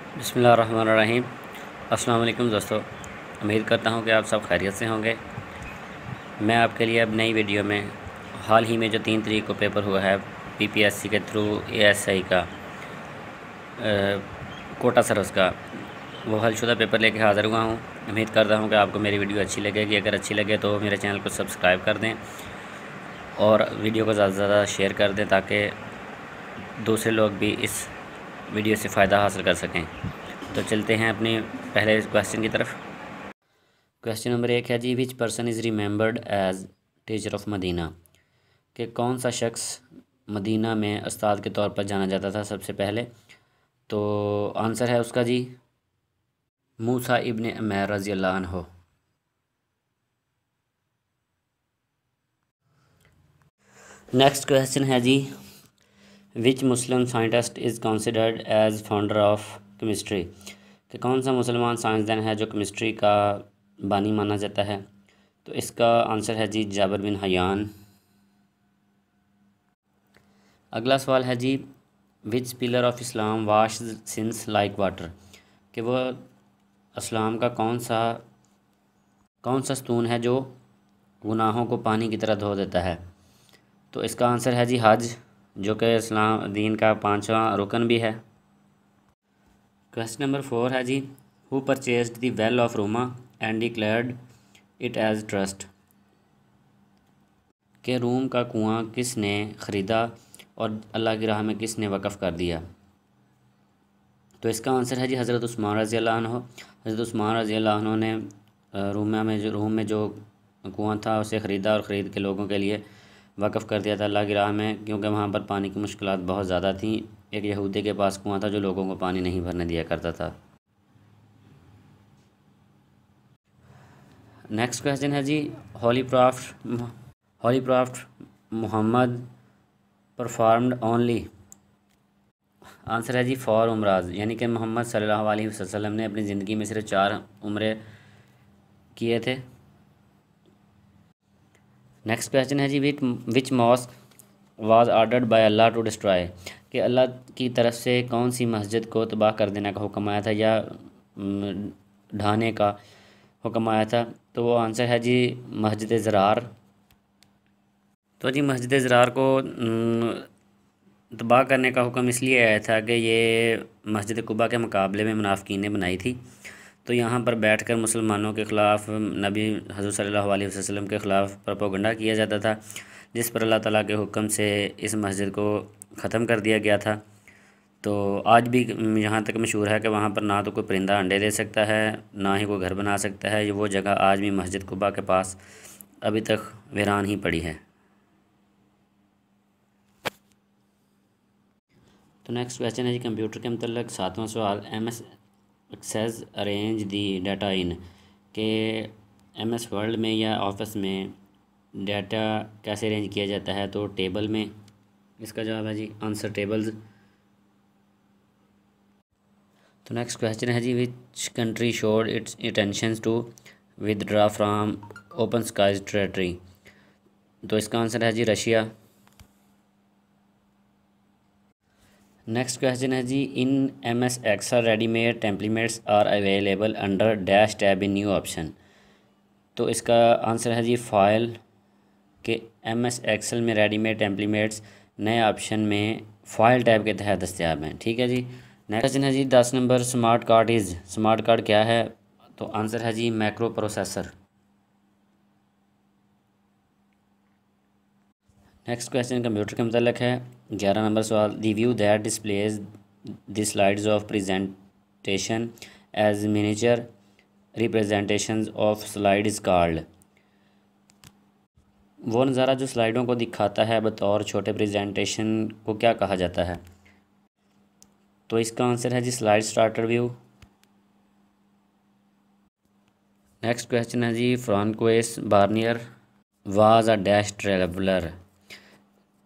बिस्मिल्लाहिर्रहमानिर्रहीम। अस्सलाम वालेकुम दोस्तों, उम्मीद करता हूँ कि आप सब खैरियत से होंगे। मैं आपके लिए अब नई वीडियो में हाल ही में जो 3 तारीख को पेपर हुआ है पीपीएससी के थ्रू एएसआई का कोटा सर्विस का, वो हलशुदा पेपर लेके हाज़िर हुआ हूँ। उम्मीद करता हूँ कि आपको मेरी वीडियो अच्छी लगेगी। अगर अच्छी लगे तो मेरे चैनल को सब्सक्राइब कर दें और वीडियो को ज़्यादा से ज़्यादा शेयर कर दें ताकि दूसरे लोग भी इस वीडियो से फ़ायदा हासिल कर सकें। तो चलते हैं अपने पहले क्वेश्चन की तरफ। क्वेश्चन नंबर 1 है जी, which person is remembered as teacher of Medina, कि कौन सा शख्स मदीना में उस्ताद के तौर पर जाना जाता था सबसे पहले। तो आंसर है उसका जी मूसा इब्न उमैर रज़ी अल्लाह अन्हु। नेक्स्ट क्वेश्चन है जी, which Muslim scientist is considered as founder of chemistry, कि कौन सा मुसलमान साइंसदान है जो केमिस्ट्री का बानी माना जाता है। तो इसका आंसर है जी जाबिर बिन हयान। अगला सवाल है जी, which pillar of Islam wash sins like water, कि वो इस्लाम का कौन सा स्तून है जो गुनाहों को पानी की तरह धो देता है। तो इसका आंसर है जी हज, जो कि इस्लाम दीन का 5वां रुकन भी है। क्वेश्चन नंबर 4 है जी, who purchased the well of Roma and declared it as trust, के रूम का कुआं किसने ख़रीदा और अल्लाह की राह में किसने वक़फ़ कर दिया। तो इसका आंसर है जी हज़रत उस्मान रज़ी अल्लाह अन्हु। हज़रत उस्मान रज़ी अल्लाह अन्हु ने रूम में जो कुआं था उसे ख़रीदा और ख़रीद के लोगों के लिए वक़फ़ कर दिया था अल्लाह की राह में, क्योंकि वहाँ पर पानी की मुश्किलात बहुत ज़्यादा थी। एक यहूदी के पास कुआं था जो लोगों को पानी नहीं भरने दिया करता था। नेक्स्ट क्वेश्चन है जी, holy prophet Muhammad performed only. Answer है जी 4 उमराज, यानी कि मोहम्मद सल्लल्लाहु अलैहि वसल्लम ने अपनी ज़िंदगी में सिर्फ 4 उम्रे किए थे। नेक्स्ट क्वेश्चन है जी, which mosque was ordered by Allah to destroy, कि अल्लाह की तरफ से कौन सी मस्जिद को तबाह कर देने का हुक्म आया था या ढाने का हुक्म आया था। तो वो आंसर है जी मस्जिद ज़रार। तो जी मस्जिद ज़रार को तबाह करने का हुक्म इसलिए आया था कि ये मस्जिद कुबा के मुकाबले में मुनाफिकीन ने बनाई थी। तो यहाँ पर बैठकर मुसलमानों के ख़िलाफ़ नबी हज़रत सल्लल्लाहु अलैहि वसल्लम के ख़िलाफ़ प्रोपेगेंडा किया जाता था, जिस पर अल्लाह ताला के हुक्म से इस मस्जिद को ख़त्म कर दिया गया था। तो आज भी यहाँ तक मशहूर है कि वहाँ पर ना तो कोई परिंदा अंडे दे सकता है, ना ही कोई घर बना सकता है। ये वो जगह आज भी मस्जिद कुबा के पास अभी तक वीरान ही पड़ी है। तो नेक्स्ट क्वेश्चन है जी कंप्यूटर के मतलब 7वां सवाल, MS Access arrange the data in, के MS वर्ल्ड में या ऑफिस में डाटा कैसे अरेंज किया जाता है। तो टेबल में। इसका जवाब है जी आंसर टेबल्स। तो नेक्स्ट क्वेश्चन है जी, which country showed its intentions to withdraw from open skies territory. तो इसका आंसर है जी रशिया। नेक्स्ट क्वेश्चन है जी, in MS Excel readymade templates are available under dash tab in new option. तो इसका आंसर है जी फाइल, के MS एक्सेल में रेडीमेड टेम्पलेट्स नए ऑप्शन में फाइल टैब के तहत दस्तियाब हैं। ठीक है जी। नेक्स्ट क्वेश्चन है जी 10 नंबर, स्मार्ट कार्ड क्या है। तो आंसर है जी macro processor. Next question computer के मतलब है 11 नंबर सवाल, the view that displays the slides of presentation as miniature representations of slide is called. वो नज़ारा जो स्लाइडों को दिखाता है बतौर छोटे प्रेजेंटेशन को क्या कहा जाता है। तो इसका आंसर है जी slide starter view. Next question है जी, Francois Barnier was a dash traveller,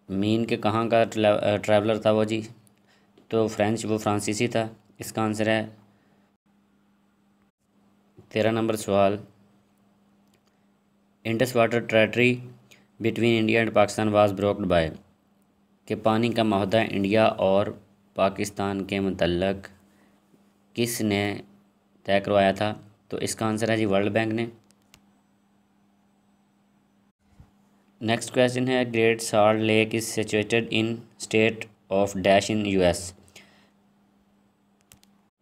mean के कहाँ का ट्रैवलर था वो जी। तो वो फ्रांसीसी था। इसका आंसर है 13 नंबर सवाल, Indus water treaty between India and Pakistan was brokered by, के पानी का मुआहदा इंडिया और पाकिस्तान के मुतल्लक किस ने तय करवाया था? तो इसका आंसर है जी वर्ल्ड बैंक ने। नेक्स्ट क्वेश्चन है great salt lake is situated in state of dash in US.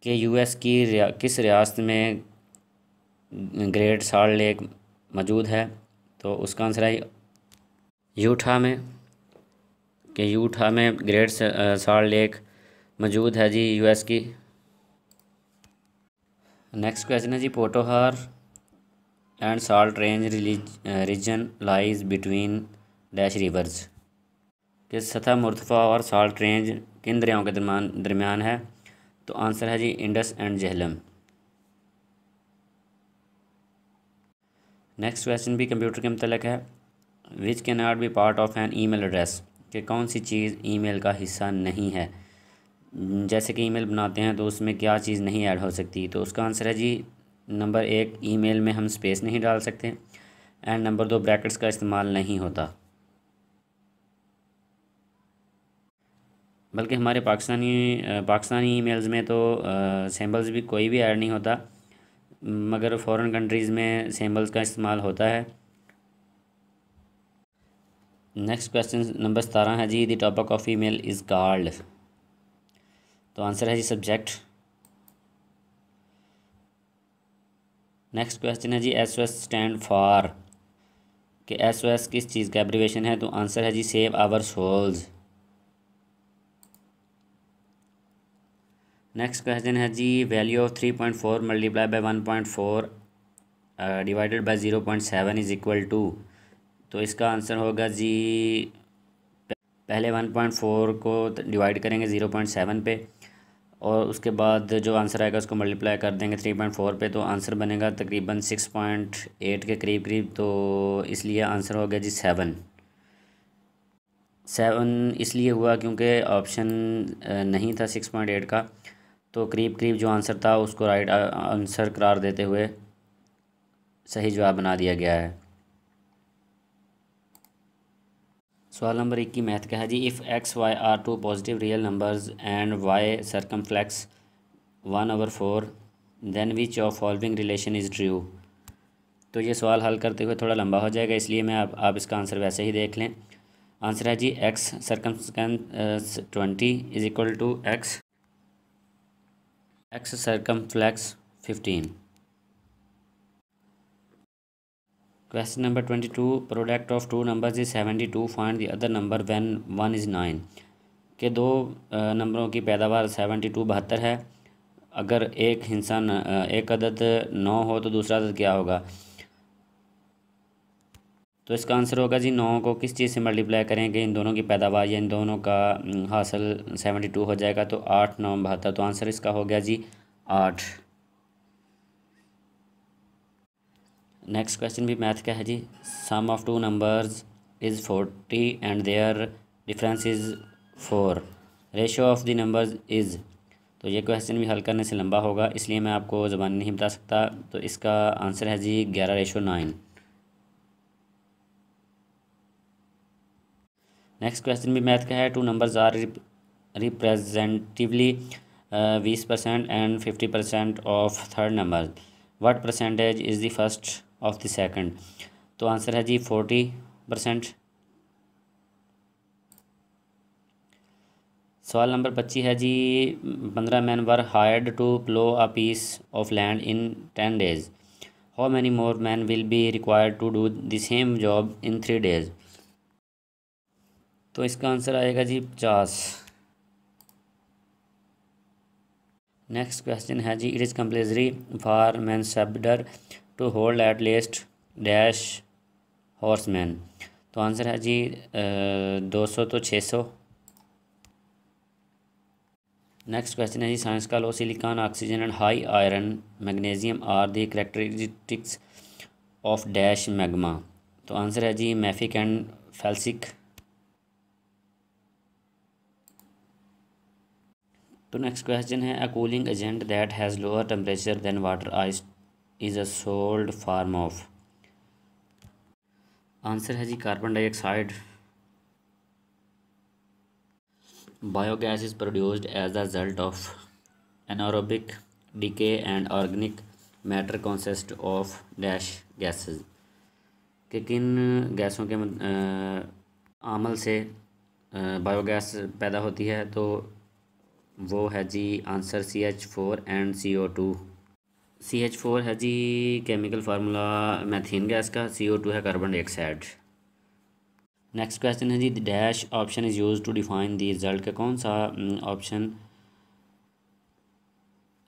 के यूएस की किस रियासत में ग्रेट सॉल्ट लेक मौजूद है? तो उसका आंसर है यूटा में। कि यूटा में ग्रेट सॉल्ट लेक मौजूद है जी यूएस की। नेक्स्ट क्वेश्चन है जी Potohar and salt range region lies between dash rivers. कि सतह मुर्तफ़ा और सॉल्ट रेंज किन दरियाओं के दरमियान है? तो आंसर है जी Indus and Jhelum. Next question भी कंप्यूटर के मतलब है which can not be part of an email address. कि कौन सी चीज़ ईमेल का हिस्सा नहीं है? जैसे कि ईमेल बनाते हैं तो उसमें क्या चीज़ नहीं ऐड हो सकती? तो उसका आंसर है जी नंबर 1 ईमेल में हम स्पेस नहीं डाल सकते, एंड नंबर 2 ब्रैकेट्स का इस्तेमाल नहीं होता। बल्कि हमारे पाकिस्तानी ईमेल्स में तो सिंबल्स भी कोई भी ऐड नहीं होता, मगर फ़ॉरेन कंट्रीज़ में सिंबल्स का इस्तेमाल होता है। नेक्स्ट क्वेश्चन नंबर 17 है जी the topic of email is called. तो आंसर है जी सब्जेक्ट। नेक्स्ट क्वेश्चन है जी SOS स्टैंड फॉर। कि SOS किस चीज़ का एब्रीवेशन है? तो आंसर है जी save our souls. Next question है जी value of 3.4 multiply by 1.4 divided by 0.7 is equal to. तो इसका आंसर होगा जी पहले 1.4 को डिवाइड करेंगे 0.7 पे, और उसके बाद जो आंसर आएगा उसको मल्टीप्लाई कर देंगे 3.4 पे, तो आंसर बनेगा तकरीबन 6.8 के करीब करीब। तो इसलिए आंसर हो गया जी 7। इसलिए हुआ क्योंकि ऑप्शन नहीं था 6.8 का, तो करीब करीब जो आंसर था उसको राइट आंसर करार देते हुए सही जवाब बना दिया गया है। सवाल नंबर 1 की मैथ का है जी if x y are two positive real numbers and y circumflex 1/4 then which of following relation is true. तो ये सवाल हल करते हुए थोड़ा लंबा हो जाएगा, इसलिए मैं आप इसका आंसर वैसे ही देख लें। आंसर है जी x circumstance 20 is equal to x circumflex 15। Question number 22 product of two numbers is 72 find the other number when 1 is 9। के दो नंबरों की पैदावार 72 72 है। अगर एक हिस्सा एक अदद 9 हो तो दूसरा अदद क्या होगा? तो इसका आंसर होगा जी 9 को किस चीज़ से मल्टीप्लाई करेंगे इन दोनों की पैदावार या इन दोनों का हासिल 72 हो जाएगा, तो 8 9 72। तो आंसर इसका हो गया जी 8। नेक्स्ट क्वेश्चन भी मैथ का है जी sum of two numbers is 40 and their difference is 4 ratio of the numbers is. तो ये क्वेश्चन भी हल करने से लंबा होगा, इसलिए मैं आपको ज़बानी नहीं बता सकता। तो इसका आंसर है जी 11:9। नेक्स्ट क्वेश्चन भी मैथ का है two numbers are representatively 20% and 50% of third number what percentage is the first of the second. तो आंसर है जी 40%। सवाल नंबर 25 है जी 15 man were hired to plough a piece of land in 10 days how many more man will be required to do the same job in 3 days। तो इसका answer आएगा जी 50। Next question है जी it is compulsory for mansabdar to hold at least dash horseman. तो answer है जी 200 तो 600। Next question है जी साइंस का low silicon oxygen and high iron magnesium are the characteristics of dash magma. तो आंसर है जी मैफिक एंड फेल्सिक। तो नेक्स्ट क्वेश्चन है a cooling agent that has lower temperature than water ice is a solid form of. Answer है जी carbon dioxide. Biogas is produced as the result of anaerobic decay and organic matter consist of dash gases, कि किन गैसों के अमल से biogas पैदा होती है। तो वो है जी answer CH4 and CO2। CH4 है जी केमिकल फार्मूला मैथीन गैस का, CO2 है कार्बन डाइऑक्साइड। नेक्स्ट क्वेश्चन है जी dash option is use to define the result, का कौन सा ऑप्शन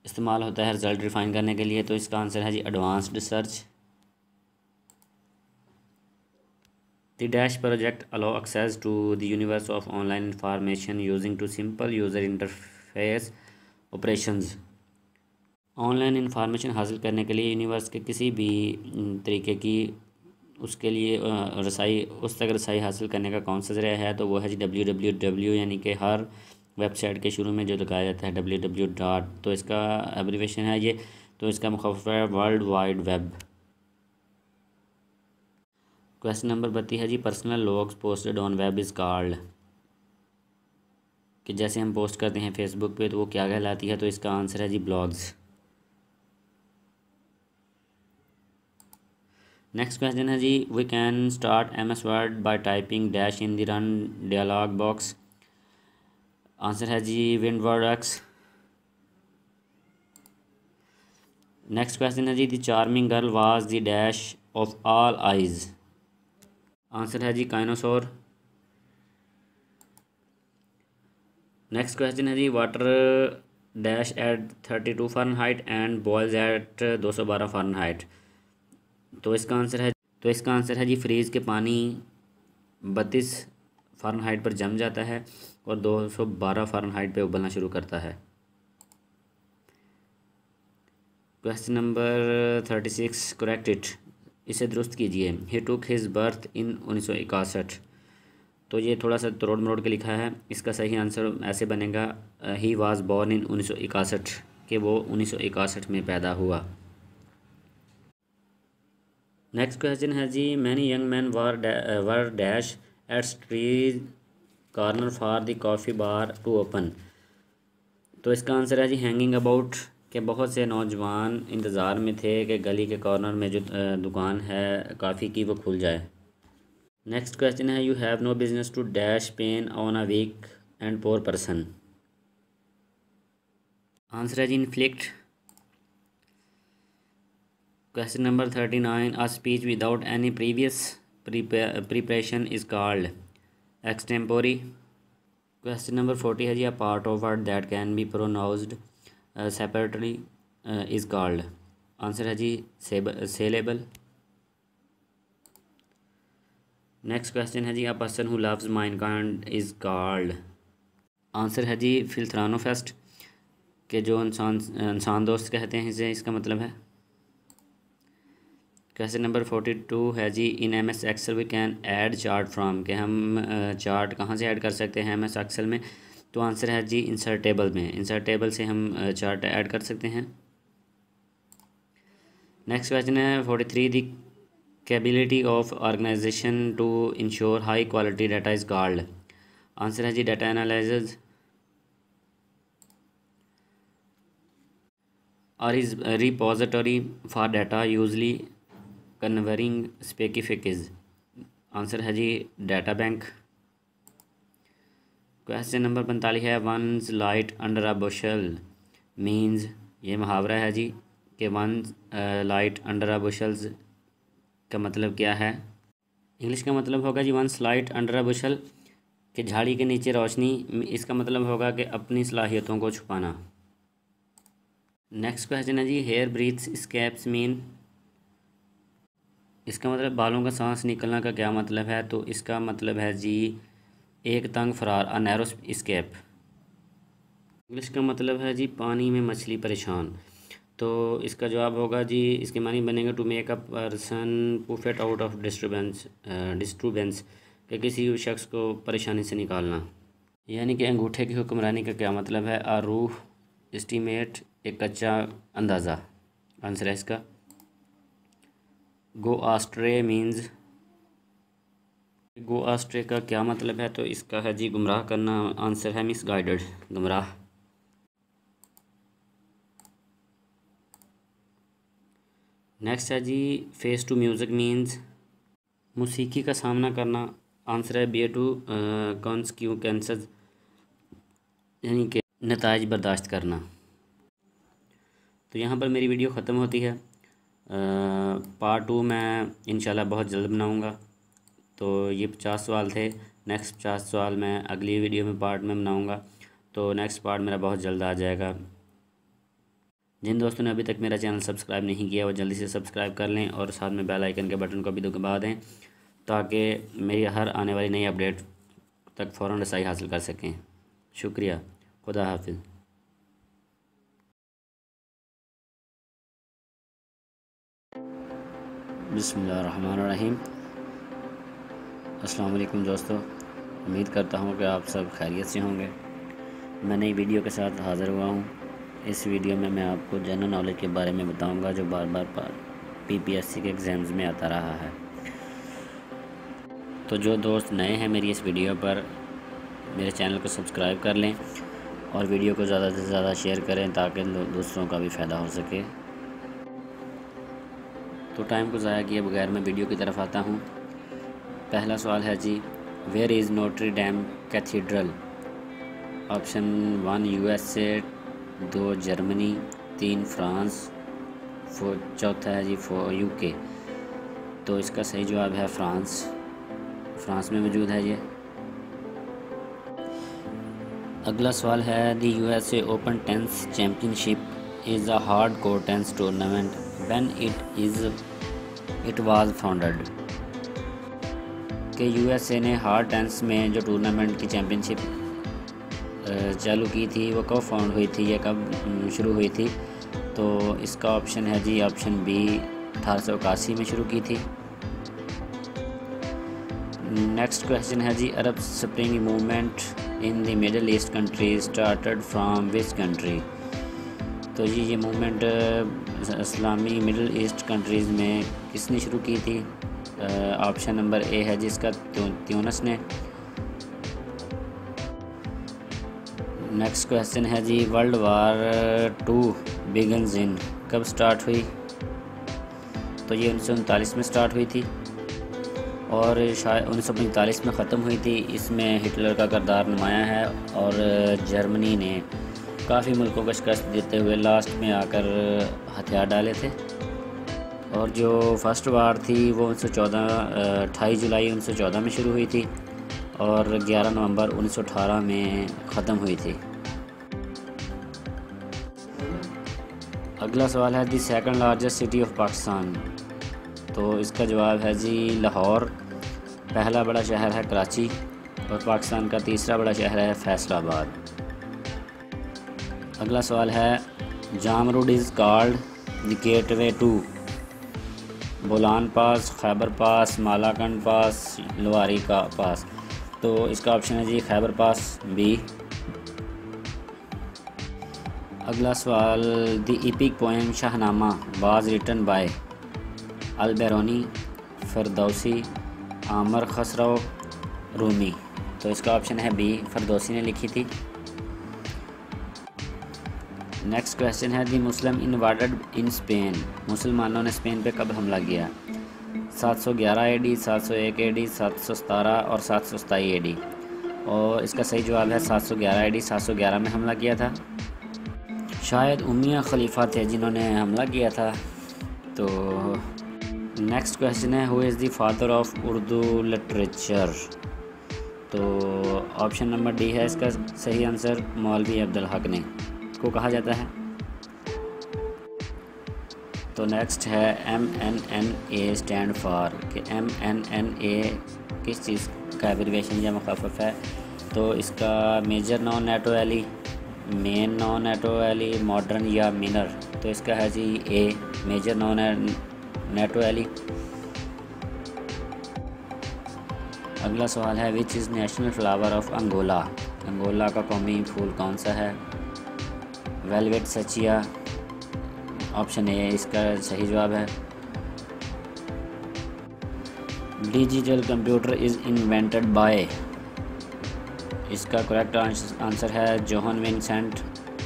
इस्तेमाल होता है रिजल्ट डिफाइन करने के लिए। तो इसका आंसर है जी advanced search. The dash project allow access to the universe of online information using two simple user interface operations. Online information हासिल करने के लिए यूनिवर्स के किसी भी तरीके की उसके लिए उस तक रसाई हासिल करने का कौन सा ज़रिया है। तो वो है जी www, यानी कि हर वेबसाइट के शुरू में जो लगाया जाता है www डॉट, तो इसका एब्रीवेशन है ये। तो इसका मुखफ़्फ़ है world wide web. Question number 32 है जी personal logs posted on web is called, कि जैसे हम पोस्ट करते हैं फेसबुक पे तो वो क्या कहलाती है। तो इसका आंसर है जी ब्लॉग्स। नेक्स्ट क्वेश्चन है जी we can start MS word by typing dash in the run dialog box. Answer है जी विंडवर्ड। नेक्स्ट क्वेश्चन है जी the charming girl was the dash of all eyes. Answer है जी cynosure. Next question है जी water dash at 32 Fahrenheit and boils at 212 Fahrenheit. तो इसका आंसर है जी फ्रीज़ के पानी 32 फ़ारेनहाइट पर जम जाता है और 212 फ़ारेनहाइट पे उबलना शुरू करता है। क्वेश्चन नंबर 36 करेक्ट इट, इसे दुरुस्त कीजिए। ही टुक हिज बर्थ इन 1961। तो ये थोड़ा सा तोड़ मरोड़ के लिखा है, इसका सही आंसर ऐसे बनेगा ही वाज बॉर्न इन 1961, कि वो 1961 में पैदा हुआ। नेक्स्ट क्वेश्चन है जी many young man were dash at street corner for the coffee bar to open. तो इसका आंसर है जी हैंगिंग अबाउट, के बहुत से नौजवान इंतज़ार में थे कि गली के कॉर्नर में जो दुकान है कॉफ़ी की वो खुल जाए। नेक्स्ट क्वेश्चन है you have no business to dash pain on a weak and poor person. Answer है जी inflict. Question number 39 a speech without any previous preparation is called extempore. Question number 40 है जी a part of word that can be pronounced separately is called. Answer है जी syllable. Next question है जी a person who loves mankind is called. Answer है जी फिल्थ्रानोफेस्ट, के जो इंसान दोस्त कहते हैं इसे, इसका मतलब है। क्वेश्चन नंबर 42 है जी in MS Excel we can add chart from, के हम चार्ट कहाँ से ऐड कर सकते हैं MS एक्सेल में। तो आंसर है जी इंसर्ट टेबल में, इंसर्ट टेबल से हम चार्ट ऐड कर सकते हैं। नेक्स्ट क्वेश्चन है 43 the capability of organization to ensure high quality data is called. Answer है जी डाटा एनालिसिस। और is repository for data usually covering specific. Answer है जी डाटा बैंक। क्वेश्चन नंबर 45 है one's light under a bushel means, ये मुहावरा है जी कि one's light under a bushels का मतलब क्या है। इंग्लिश का मतलब होगा जी one's light under a bushel, कि झाड़ी के नीचे रोशनी। इसका मतलब होगा कि अपनी सलाहियतों को छुपाना। नेक्स्ट क्वेश्चन है जी हेयर ब्रीथ्स स्केप्स मीन, इसका मतलब बालों का सांस निकलना का क्या मतलब है। तो इसका मतलब है जी एक तंग फरार, अ नैरो स्केप। इंग्लिश का मतलब है जी पानी में मछली परेशान। तो इसका जवाब होगा जी, इसके मानी बनेगा to make a person puffed out of disturbance, कि किसी शख्स को परेशानी से निकालना। यानी कि अंगूठे की हुक्मरानी का क्या मतलब है। आ रूह एस्टीमेट, एक कच्चा अंदाज़ा। आंसर है इसका गो आस्ट्रे मीन्स, गो आस्ट्रे का क्या मतलब है। तो इसका है जी गुमराह करना। आंसर है मिस गाइडेड, गुमराह। नेक्स्ट है जी फेस टू म्यूज़िक मीन्स मौसीकी का सामना करना। आंसर है बी टू कॉन्सिक्वेंसेस यानी कि नताइज बर्दाश्त करना। तो यहाँ पर मेरी वीडियो ख़त्म होती है। पार्ट 2 मैं इंशाल्लाह बहुत जल्द बनाऊँगा। तो ये 50 सवाल थे। नेक्स्ट 50 सवाल मैं अगली वीडियो में पार्ट में बनाऊँगा। तो नेक्स्ट पार्ट मेरा बहुत जल्द आ जाएगा। जिन दोस्तों ने अभी तक मेरा चैनल सब्सक्राइब नहीं किया वो जल्दी से सब्सक्राइब कर लें और साथ में बेल आइकन के बटन को भी दबा दें ताकि मेरी हर आने वाली नई अपडेट तक फ़ौरन रसाई हासिल कर सकें। शुक्रिया। खुदा हाफिज़। बिस्मिल्लाहिर्रहमानिर्रहीम। अस्सलाम वालेकुम दोस्तों, उम्मीद करता हूँ कि आप सब खैरियत से होंगे। मैं नई वीडियो के साथ हाज़िर हुआ हूँ। इस वीडियो में मैं आपको जनरल नॉलेज के बारे में बताऊँगा जो बार बार PPSC के एग्ज़ाम्स में आता रहा है। तो जो दोस्त नए हैं मेरी इस वीडियो पर, मेरे चैनल को सब्सक्राइब कर लें और वीडियो को ज़्यादा से ज़्यादा शेयर करें ताकि दूसरों का भी फ़ायदा हो सके। तो टाइम को ज़ाया किए बगैर मैं वीडियो की तरफ आता हूँ। पहला सवाल है जी, where is Notre Dame cathedral? Option 1 USA, 2 Germany, 3 France, चौथा है जी UK। तो इसका सही जवाब है फ्रांस में मौजूद है ये। अगला सवाल है दी USA open tennis championship is a hard core tennis tournament when it was founded. कि USA ने हार्ड टेनिस में जो टूर्नामेंट की चैम्पियनशिप चालू की थी वो कब फाउंड हुई थी या कब शुरू हुई थी? तो इसका ऑप्शन है जी ऑप्शन बी 1881 में शुरू की थी। नेक्स्ट क्वेश्चन है जी, Arab spring movement in the middle east country started from which country? तो ये मूवमेंट इस्लामी मिडल ईस्ट कंट्रीज़ में किसने शुरू की थी? ऑप्शन नंबर ए है जिसका ट्यूनिस ने। नेक्स्ट क्वेश्चन है जी, वर्ल्ड वार 2 बिगिंस इन कब स्टार्ट हुई? तो ये 1939 में स्टार्ट हुई थी और शायद 1945 में ख़त्म हुई थी। इसमें हिटलर का किरदार नुमाया है और जर्मनी ने काफ़ी मुल्कों को शिकस्त देते हुए लास्ट में आकर हथियार डाले थे। और जो फर्स्ट वार थी वो 28 जुलाई 1914 में शुरू हुई थी और 11 नवंबर 1918 में ख़त्म हुई थी। अगला सवाल है the second largest city of Pakistan. तो इसका जवाब है जी लाहौर। पहला बड़ा शहर है कराची और पाकिस्तान का तीसरा बड़ा शहर है फैसलाबाद। अगला सवाल है Jamrud is called the gateway to Bolan pass, Khyber pass, Malakand pass, Lowari का पास। तो इसका ऑप्शन है जी खैबर पास बी। अगला सवाल the epic poem Shahnameh was written by Al-Biruni, Ferdowsi, Amir Khusrau, Rumi. तो इसका ऑप्शन है बी, फरदौसी ने लिखी थी। नेक्स्ट क्वेश्चन है दी मुस्लिम इन्वाडेड इन स्पेन। मुसलमानों ने स्पेन पे कब हमला किया? 711 AD, 701 AD, 717 और 727 AD। और इसका सही जवाब है 711 AD। 711 में हमला किया था। शायद उमिया खलीफा थे जिन्होंने हमला किया था। तो नेक्स्ट क्वेश्चन है who is the father of Urdu literature? तो ऑप्शन नंबर डी है इसका सही आंसर। मौलवी अब्दुल हक ने को कहा जाता है। तो नेक्स्ट है MNNA स्टैंड फॉर। कि MNNA किस चीज़ का एब्रीविएशन या मुख़फ़फ़ है? तो इसका major non NATO ally, main non NATO ally, modern या मिनर। तो इसका है जी A, major non NATO ally. अगला सवाल है which is national flower of Angola? Angola का कौमी फूल कौन सा है? Velvet Sachiya. ऑप्शन ए इसका सही जवाब है। Digital computer is invented by. इसका करेक्ट आंसर है जोहन विंसेंट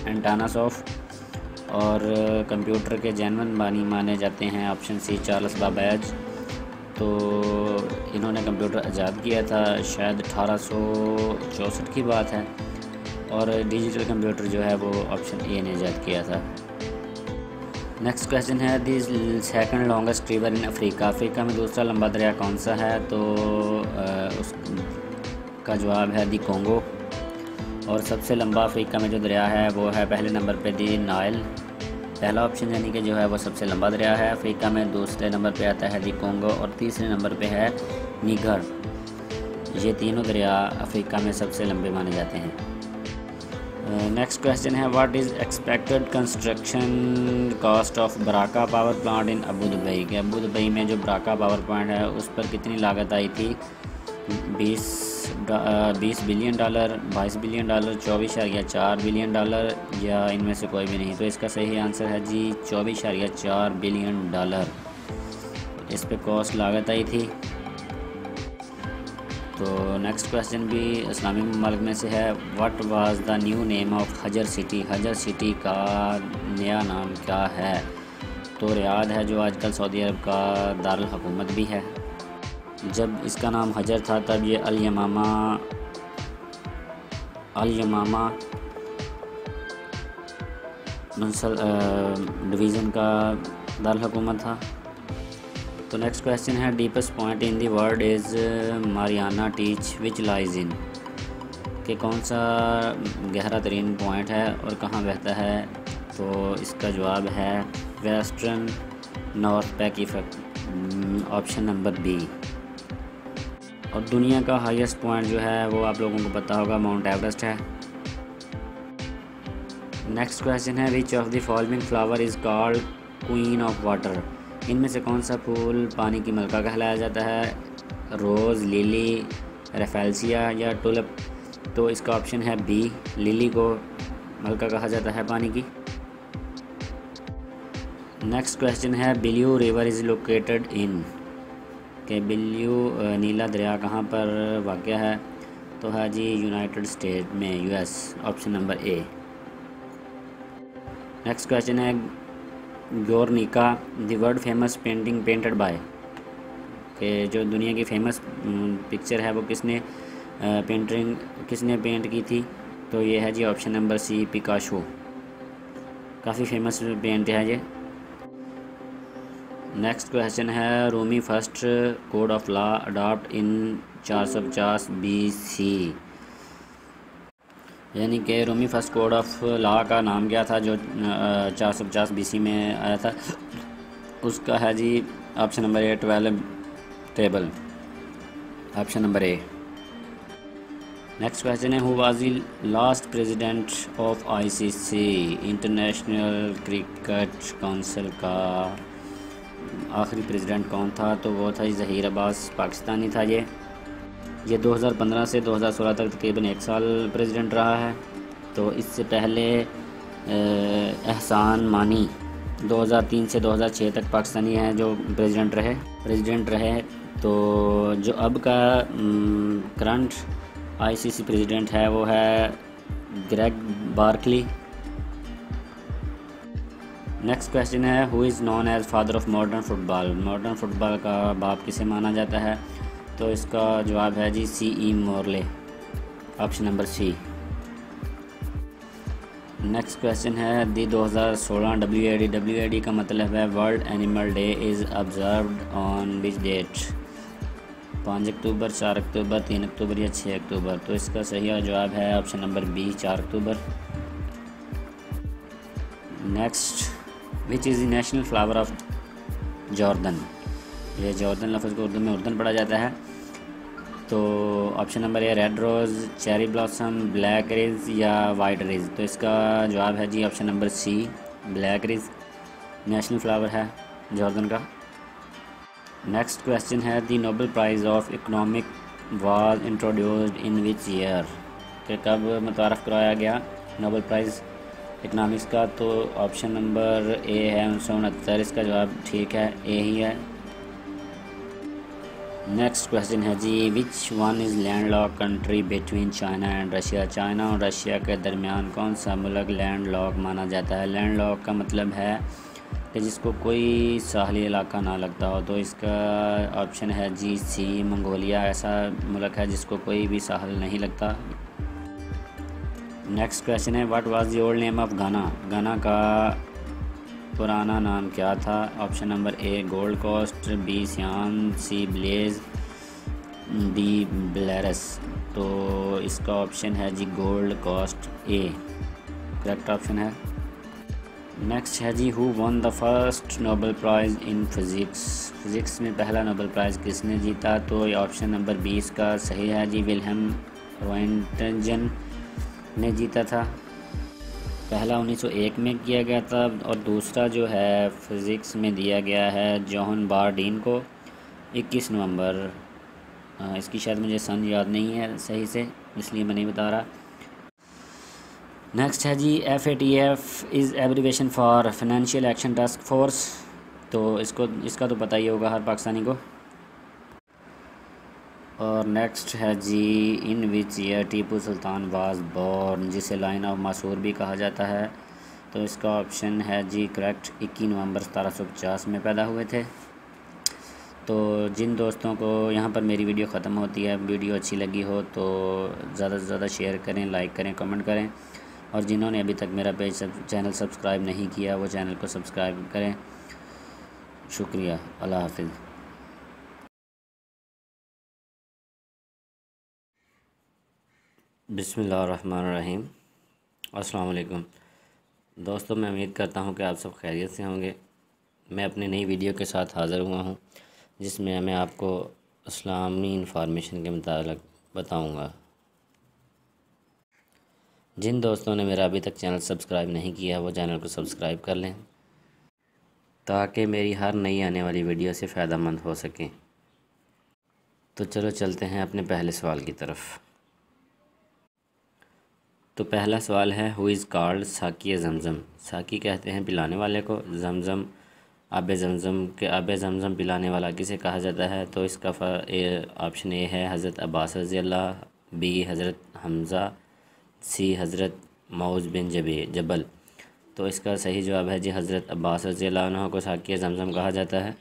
एंटानासॉफ। और कंप्यूटर के जैनवन बानी माने जाते हैं ऑप्शन सी चार्ल्स बाबेज। तो इन्होंने कंप्यूटर ईजाद किया था शायद 1864 की बात है। और डिजिटल कंप्यूटर जो है वो ऑप्शन ए ने ईजाद किया था। नेक्स्ट क्वेश्चन है the second longest river in Africa. Africa में दूसरा लंबा दरिया कौन सा है? तो उसका जवाब है दी कोंगो। और सबसे लंबा अफ्रीका में जो दरिया है वो है पहले नंबर पे दी नाइल, पहला ऑप्शन यानी कि जो है वो सबसे लंबा दरिया है अफ्रीका में। दूसरे नंबर पे आता है दी कोंगो और तीसरे नंबर पे है नीगर। ये तीनों दरिया अफ्रीका में सबसे लंबे माने जाते हैं। नेक्स्ट क्वेश्चन है what is expected construction cost of Baraka power plant in Abu Dubai. के अबू दुबई में जो बराका पावर प्लांट है उस पर कितनी लागत आई थी? 20 billion dollar, 22 billion dollar, 24.4 billion dollar या इनमें से कोई भी नहीं। तो इसका सही आंसर है जी 24.4 बिलियन डॉलर इस पे कॉस्ट लागत आई थी। तो नेक्स्ट क्वेश्चन भी इस्लामी मुमालिक में से है what was the new name of हजर सिटी। हजर सिटी का नया नाम क्या है? तो रियाद है जो आजकल सऊदी अरब का दारुल हुकूमत भी है। जब इसका नाम हजर था तब ये अल यमामा डिवीज़न का दारुल हुकूमत था। तो नेक्स्ट क्वेश्चन है deepest point in the world is Mariana teach which lies in. कि कौन सा गहरा तरीन पॉइंट है और कहाँ बहता है? तो इसका जवाब है Western North Pacific, option number B. और दुनिया का हाईएस्ट पॉइंट जो है वो आप लोगों को पता होगा माउंट एवरेस्ट है। नेक्स्ट क्वेश्चन है which of the following flower is called queen of water. इनमें से कौन सा फूल पानी की मलका कहलाया जाता है? रोज़, लिली, रेफेल्सिया या टुलिप। तो इसका ऑप्शन है बी, लिली को मलका कहा जाता है पानी की। नेक्स्ट क्वेश्चन है blew river is located in. के बिल्यू नीला दरिया कहाँ पर वाक़ है? तो है जी यूनाइटेड स्टेट में, US, option number A. Next question है Guernica the world famous painting painted by. के जो दुनिया की फेमस पिक्चर है वो किसने पेंट की थी? तो ये है जी ऑप्शन नंबर सी, पिकासो। काफ़ी फेमस पेंट है ये। नेक्स्ट क्वेश्चन है Rumi first code of law adopt in 450 BC। यानी कि Rumi first code of law का नाम क्या था जो 450 BC में आया था? उसका है जी option number A 12 table, option number A. Next question है who was the last president of ICC International Cricket Council का आखिरी प्रेसिडेंट कौन था? तो वो था ज़हीर अब्बास, पाकिस्तानी था ये 2015 से 2016 तक तकरीबन 1 साल प्रेसिडेंट रहा है। तो इससे पहले एहसान मानी 2003 से 2006 तक पाकिस्तानी हैं जो प्रेसिडेंट रहे। तो जो अब का करंट ICC प्रेसिडेंट है वो है ग्रेग बार्कली। नेक्स्ट क्वेश्चन है who is known as father of modern football. Modern football का बाप किसे माना जाता है? तो इसका जवाब है जी CE Morley, option number C. Next question है दी 2016 WAD का मतलब है World Animal Day is observed on which date? 5 October, 4 October, 3 October या 6 अक्टूबर। तो इसका सही जवाब है option number B, 4 October. Next which is the national flower of Jordan. ये जॉर्डन लफ्ज़ को उर्दू में उर्दन पढ़ा जाता है। तो option number A red rose, cherry blossom, black ridge या वाइट रिज। तो इसका जवाब है जी option number C, black ridge national flower है जॉर्डन का। नेक्स्ट क्वेश्चन है the Nobel prize of economic was introduced in which year. कि कब मुतारफ़ कराया गया नोबेल प्राइज़ इकनॉमिक्स का? तो ऑप्शन नंबर ए है 1969। इसका जवाब ठीक है, ए ही है। नेक्स्ट क्वेश्चन है जी, which one is land lock country between China and Russia. China और रशिया के दरमियान कौन सा मुल्क लैंड लॉक माना जाता है। लैंड लॉक का मतलब है कि जिसको कोई साहली इलाका ना लगता हो। तो इसका ऑप्शन है जी सी, मंगोलिया ऐसा मुल्क है जिसको कोई भी साहल नहीं लगता। नेक्स्ट क्वेश्चन है, what was the old name of Ghana. Ghana का पुराना नाम क्या था। Option number A gold coast, B Siam, C Belize, D Belarus. तो इसका ऑप्शन है जी gold coast, A correct option है। नेक्स्ट है जी, who won the first Nobel prize in physics. Physics में पहला नोबेल प्राइज़ किसने जीता। तो ये ऑप्शन नंबर 20 का सही है जी, विल्हेम रोएंटजन ने जीता था। पहला 1901 में किया गया था और दूसरा जो है फ़िज़िक्स में दिया गया है जॉन बारडीन को 21 नवंबर। इसकी शायद मुझे सन याद नहीं है सही से, इसलिए मैं नहीं बता रहा। नेक्स्ट है जी, FATF is abbreviation for financial action task force. तो इसका तो पता ही होगा हर पाकिस्तानी को। और नेक्स्ट है जी, in which year Tipu Sultan was born, जिसे लाइन ऑफ मसूर भी कहा जाता है। तो इसका ऑप्शन है जी करेक्ट, 21 नवंबर 1750 में पैदा हुए थे। तो जिन दोस्तों को यहाँ पर मेरी वीडियो ख़त्म होती है, वीडियो अच्छी लगी हो तो ज़्यादा से ज़्यादा शेयर करें, लाइक करें, कमेंट करें। और जिन्होंने अभी तक मेरा चैनल सब्सक्राइब नहीं किया वो चैनल को सब्सक्राइब करें। शुक्रिया, अल्लाह हाफिज़। बिस्मिल्लाहिर्रहमानिर्रहीम। अस्सलाम वालेकुम दोस्तों, मैं उम्मीद करता हूँ कि आप सब खैरियत से होंगे। मैं अपनी नई वीडियो के साथ हाज़िर हुआ हूँ जिसमें मैं आपको इस्लामी इंफॉर्मेशन के मुताबिक बताऊँगा। जिन दोस्तों ने मेरा अभी तक चैनल सब्सक्राइब नहीं किया वो चैनल को सब्सक्राइब कर लें ताकि मेरी हर नई आने वाली वीडियो से फ़ायदेमंद हो सकें। तो चलो चलते हैं अपने पहले सवाल की तरफ। तो पहला सवाल है, हु इज़ कॉल्ड साकी ज़मज़म। साकी कहते हैं पिलाने वाले को। ज़मज़म आब ज़मज़म के आब ज़मज़म पिलाने वाला किसे कहा जाता है। तो इसका ऑप्शन ए है हज़रत अब्बास रज़ी अल्लाह, बी हज़रत हमज़ा, सी हज़रत मऊज़ बिन जबल। तो इसका सही जवाब है जी हज़रत अब्बास रज़ी अल्लाह अन्हु को साकी ज़मज़म कहा जाता है।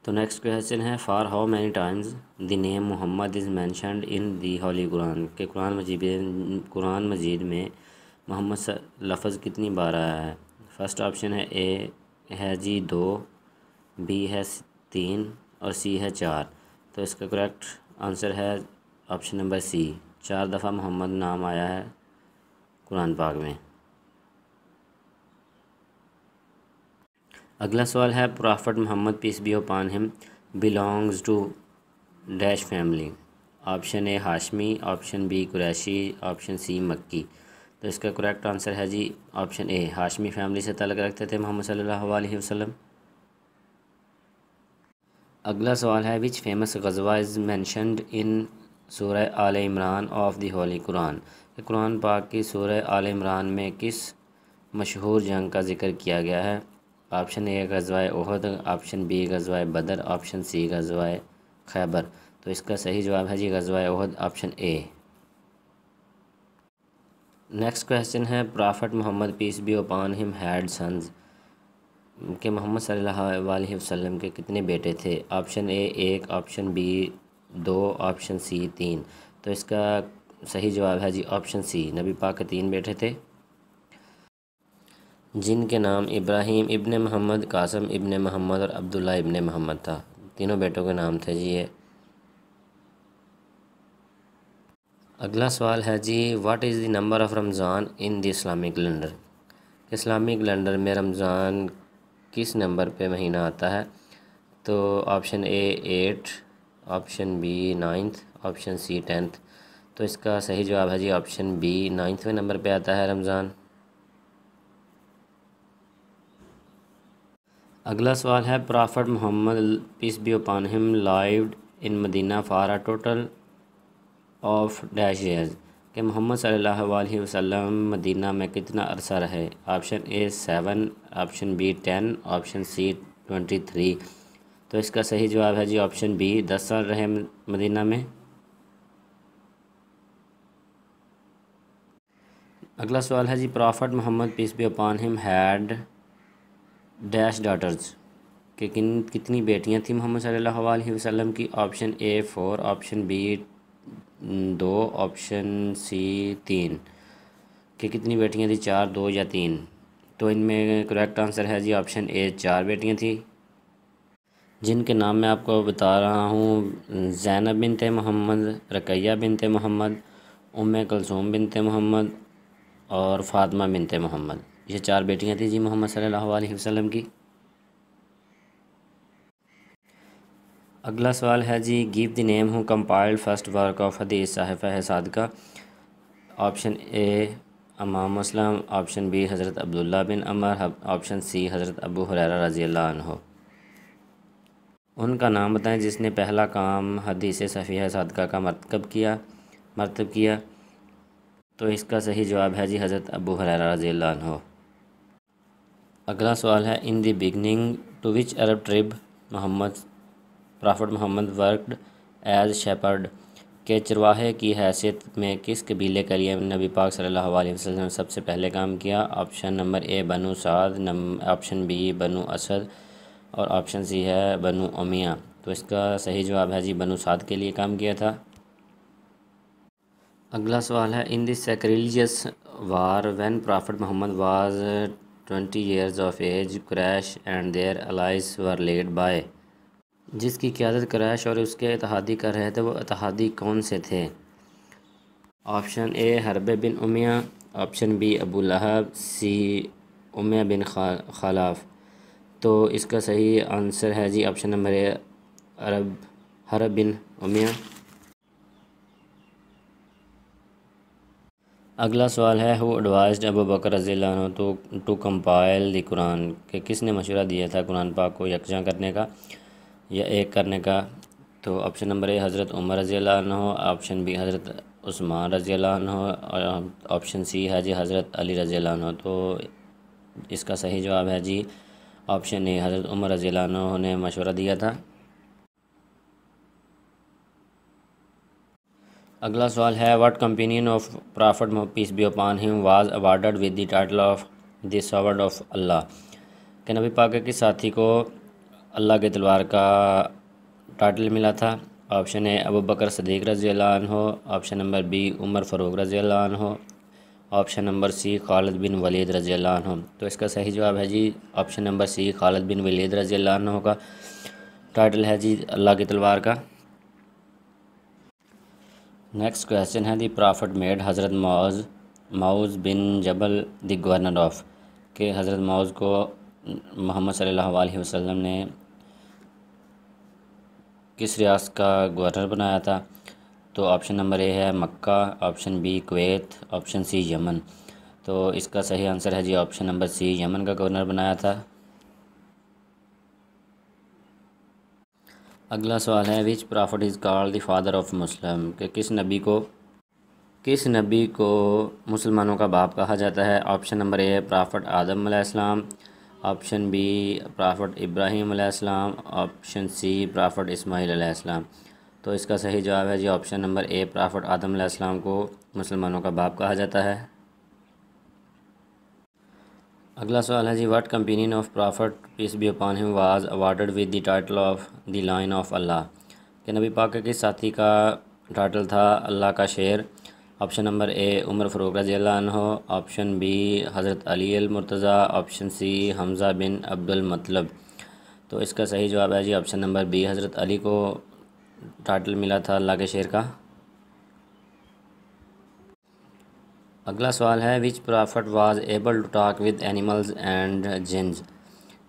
तो नेक्स्ट क्वेश्चन है, for how many times the name Muhammad is mentioned in the holy Quran. के कुरान मजीद में मोहम्मद लफ्ज़ कितनी बार आया है। फर्स्ट ऑप्शन है ए है जी 2, बी है 3 और सी है 4। तो इसका करेक्ट आंसर है ऑप्शन नंबर सी, 4 दफ़ा मोहम्मद नाम आया है कुरान पाक में। अगला सवाल है, prophet Mohammad peace be upon him belongs to dash family. Option A Hashmi, option B Qureshi, option C Makki. तो इसका करेक्ट आंसर है जी ऑप्शन ए, हाशमी फैमिली से ताल्लुक़ रखते थे मोहम्मद सल्लल्लाहु अलैहि वसल्लम। अगला सवाल है, विच फेमस ग़ज़वा इज़ मैंशनड इन सूरह Al Imran of the holy Quran. Quran पाक की सूरह आल इमरान में किस मशहूर जंग का ज़िक्र किया गया है। ऑप्शन ए ग़ज़वा उहद, ऑप्शन बी ग़ज़वा बदर, ऑप्शन सी ग़ज़वा खैबर। तो इसका सही जवाब है जी ग़ज़वा उहद, ऑप्शन ए। नेक्स्ट क्वेश्चन है, prophet Mohammad peace be upon him had sons. के मोहम्मद सल्लल्लाहु अलैहि वसल्लम के कितने बेटे थे। Option A 1, option B 2, option C 3। तो इसका सही जवाब है जी ऑप्शन सी, नबी पाक के 3 बेटे थे जिनके नाम इब्राहीम इब्ने मोहम्मद, कासम इब्ने मोहम्मद और अब्दुल्ला इब्ने मोहम्मद था। तीनों बेटों के नाम थे जी ये। अगला सवाल है जी, what is the number of Ramzan in the Islamic calendar. Islamic calendar में रमज़ान किस नंबर पे महीना आता है। तो option A 8, option B 9th, option C 10th। तो इसका सही जवाब है जी ऑप्शन बी, 9वें नंबर पे आता है रमज़ान। अगला सवाल है, prophet Mohammad peace be upon him lived in Medina for a total of dash years. कि मोहम्मद सल्लल्लाहु अलैहि वसल्लम मदीना में कितना अरसा रहे। Option A 7, option B 10, option C 23। तो इसका सही जवाब है जी ऑप्शन बी, 10 साल रहे मदीना में। अगला सवाल है जी, prophet Mohammad peace be upon him had dash daughters, कि कितनी बेटियां थी मोहम्मद सल्लल्लाहु अलैहि वसल्लम की। Option A 4, option B 2, option C 3। कि कितनी बेटियां थी, 4, 2 या 3। तो इनमें करेक्ट आंसर है जी ऑप्शन ए, 4 बेटियां थी, जिनके नाम मैं आपको बता रहा हूँ। ज़ैनब बिनते मोहम्मद, रकैया बिनते मोहम्मद, उम्मे कुलसूम बिनते मोहम्मद और फ़ातिमा बिनते मोहम्मद। ये 4 बेटियां थी जी मोहम्मद सल्लल्लाहु अलैहि वसल्लम की। अगला सवाल है जी, give the name who compiled first work of हदीस साहिफा है सादका। ऑप्शन ए इमाम मुस्लिम, ऑप्शन बी हज़रत अब्दुल्ला बिन अमर, ऑप्शन सी हज़रत अबू हुरैरा रज़ी अल्लाह अन्हु। उनका नाम बताएं जिसने पहला काम हदीस सफ़ीहा सादका का मरतब किया। तो इसका सही जवाब है जी हज़रत अबू हुरैरा रज़ी अल्लाह अन्हु। अगला सवाल है, in the beginning to which Arab tribe Muhammad prophet Muhammad worked as shepherd, के चरवाहे की हैसियत में किस कबीले के लिए नबी पाक सल्लल्लाहु अलैहि वसल्लम ने सबसे पहले काम किया। Option number A Banu Saad, option B Banu Asad और ऑप्शन सी है बनु उमिया। तो इसका सही जवाब है जी बनु साद के लिए काम किया था। अगला सवाल है, in this sacrilegious war when prophet Muhammad was 20 years of age Quraish and their allies were led by, जिसकी क़यादत क्रैश और उसके इत्तेहादी कर रहे थे, वो इत्तेहादी कौन से थे। Option A Harb bin Umayya, option B Abu Lahab, C Umayya bin Khalaf. तो इसका सही आंसर है जी option number A Harb bin Umayya. अगला सवाल है, हु एडवाइज्ड अबू बकर रज़ियल्लाहु अन्हु टू कंपाइल द कुरान, कि किसने मशवरा दिया था कुरान पाक को यकजा करने का या एक करने का। तो ऑप्शन नंबर ए हज़रत उमर रज़ी अल्लाह अन्हु, ऑप्शन बी हज़रत उस्मान रज़ी अल्लाह अन्हु और ऑप्शन सी है जी हज़रत अली रज़ी अल्लाह अन्हु। तो इसका सही जवाब है जी ऑप्शन ए हज़रत उमर रज़ी अल्लाह अन्हु ने मशवरा दिया था। अगला सवाल है, what companion of prophet peace be upon him was awarded with the title of the sword of Allah, कि नबी पाक के साथी को अल्लाह के तलवार का टाइटल मिला था। ऑप्शन ए अबू बकर सदीक़ रज़ी अल्लाह अन्हु, ऑप्शन नंबर बी उमर फ़ारूक रज़ी अल्लाह अन्हु, ऑप्शन नंबर सी खालिद बिन वलीद रज़ी अल्लाह अन्हु। तो इसका सही जवाब है जी ऑप्शन नंबर सी खालिद बिन वलीद रज़ी अल्लाह अन्हु का टाइटल है जी अल्लाह की तलवार का। नेक्स्ट क्वेश्चन है, दी प्रॉफिट मेड हज़रत मौज़ बिन जबल द गवर्नर ऑफ, के हज़रत मौज़ को मोहम्मद सल्लल्लाहु अलैहि वसल्लम ने किस रियासत का गवर्नर बनाया था। तो ऑप्शन नंबर ए है Mecca, option B Kuwait, option C Yemen. तो इसका सही आंसर है जी ऑप्शन नंबर सी, यमन का गवर्नर बनाया था। अगला सवाल है, which prophet is called the father of Muslim, कि किस नबी को मुसलमानों का बाप कहा जाता है। Option number A prophet Adam अलैहिस्सलाम, ऑप्शन बी प्रॉफिट इब्राहीम अलैहिस्सलाम, ऑप्शन सी प्रॉफिट इस्माईल अलैहिस्सलाम। तो इसका सही जवाब है जी option number A prophet Adam अलैहिस्सलाम को मुसलमानों का बाप कहा जाता है। अगला सवाल है जी, what companion of prophet peace be upon him was awarded with the title of the lion of Allah, कि नबी पाक के साथी का टाइटल था अल्लाह का शेर। ऑप्शन नंबर ए उमर फ़ारूक रज़ी अल्लाह अन्हु, ऑप्शन बी हज़रत अली अल मुर्तज़ा, ऑप्शन सी हमज़ा बिन अब्दुल मतलब। तो इसका सही जवाब है जी ऑप्शन नंबर बी, हज़रत अली को टाइटल मिला था अल्लाह के शेर का। अगला सवाल है, which prophet was able to talk with animals and jinns,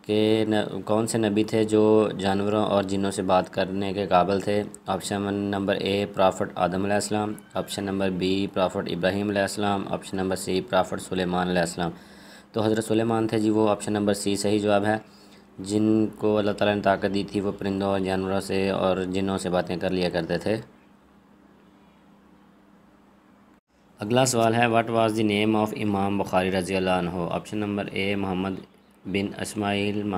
के कौन से नबी थे जो जानवरों और जिन्नों से बात करने के काबिल थे। Option number A prophet Adam अलैहिस्सलाम, option number B prophet Ibrahim अलैहिस्सलाम, option number C prophet Sulaiman अलैहिस्सलाम। तो हज़रत सुलेमान थे जी वो, ऑप्शन नंबर सी सही जवाब है। जिनको अल्लाह ताला ने ताकत दी थी वो परिंदों और जानवरों से और जिन्नों से बातें कर लिया करते थे। अगला सवाल है, what was the name of Imam Bukhari रज़ी अल्लाह अन्हु। ऑप्शन नंबर ए मोहम्मद बिन इस्माइल,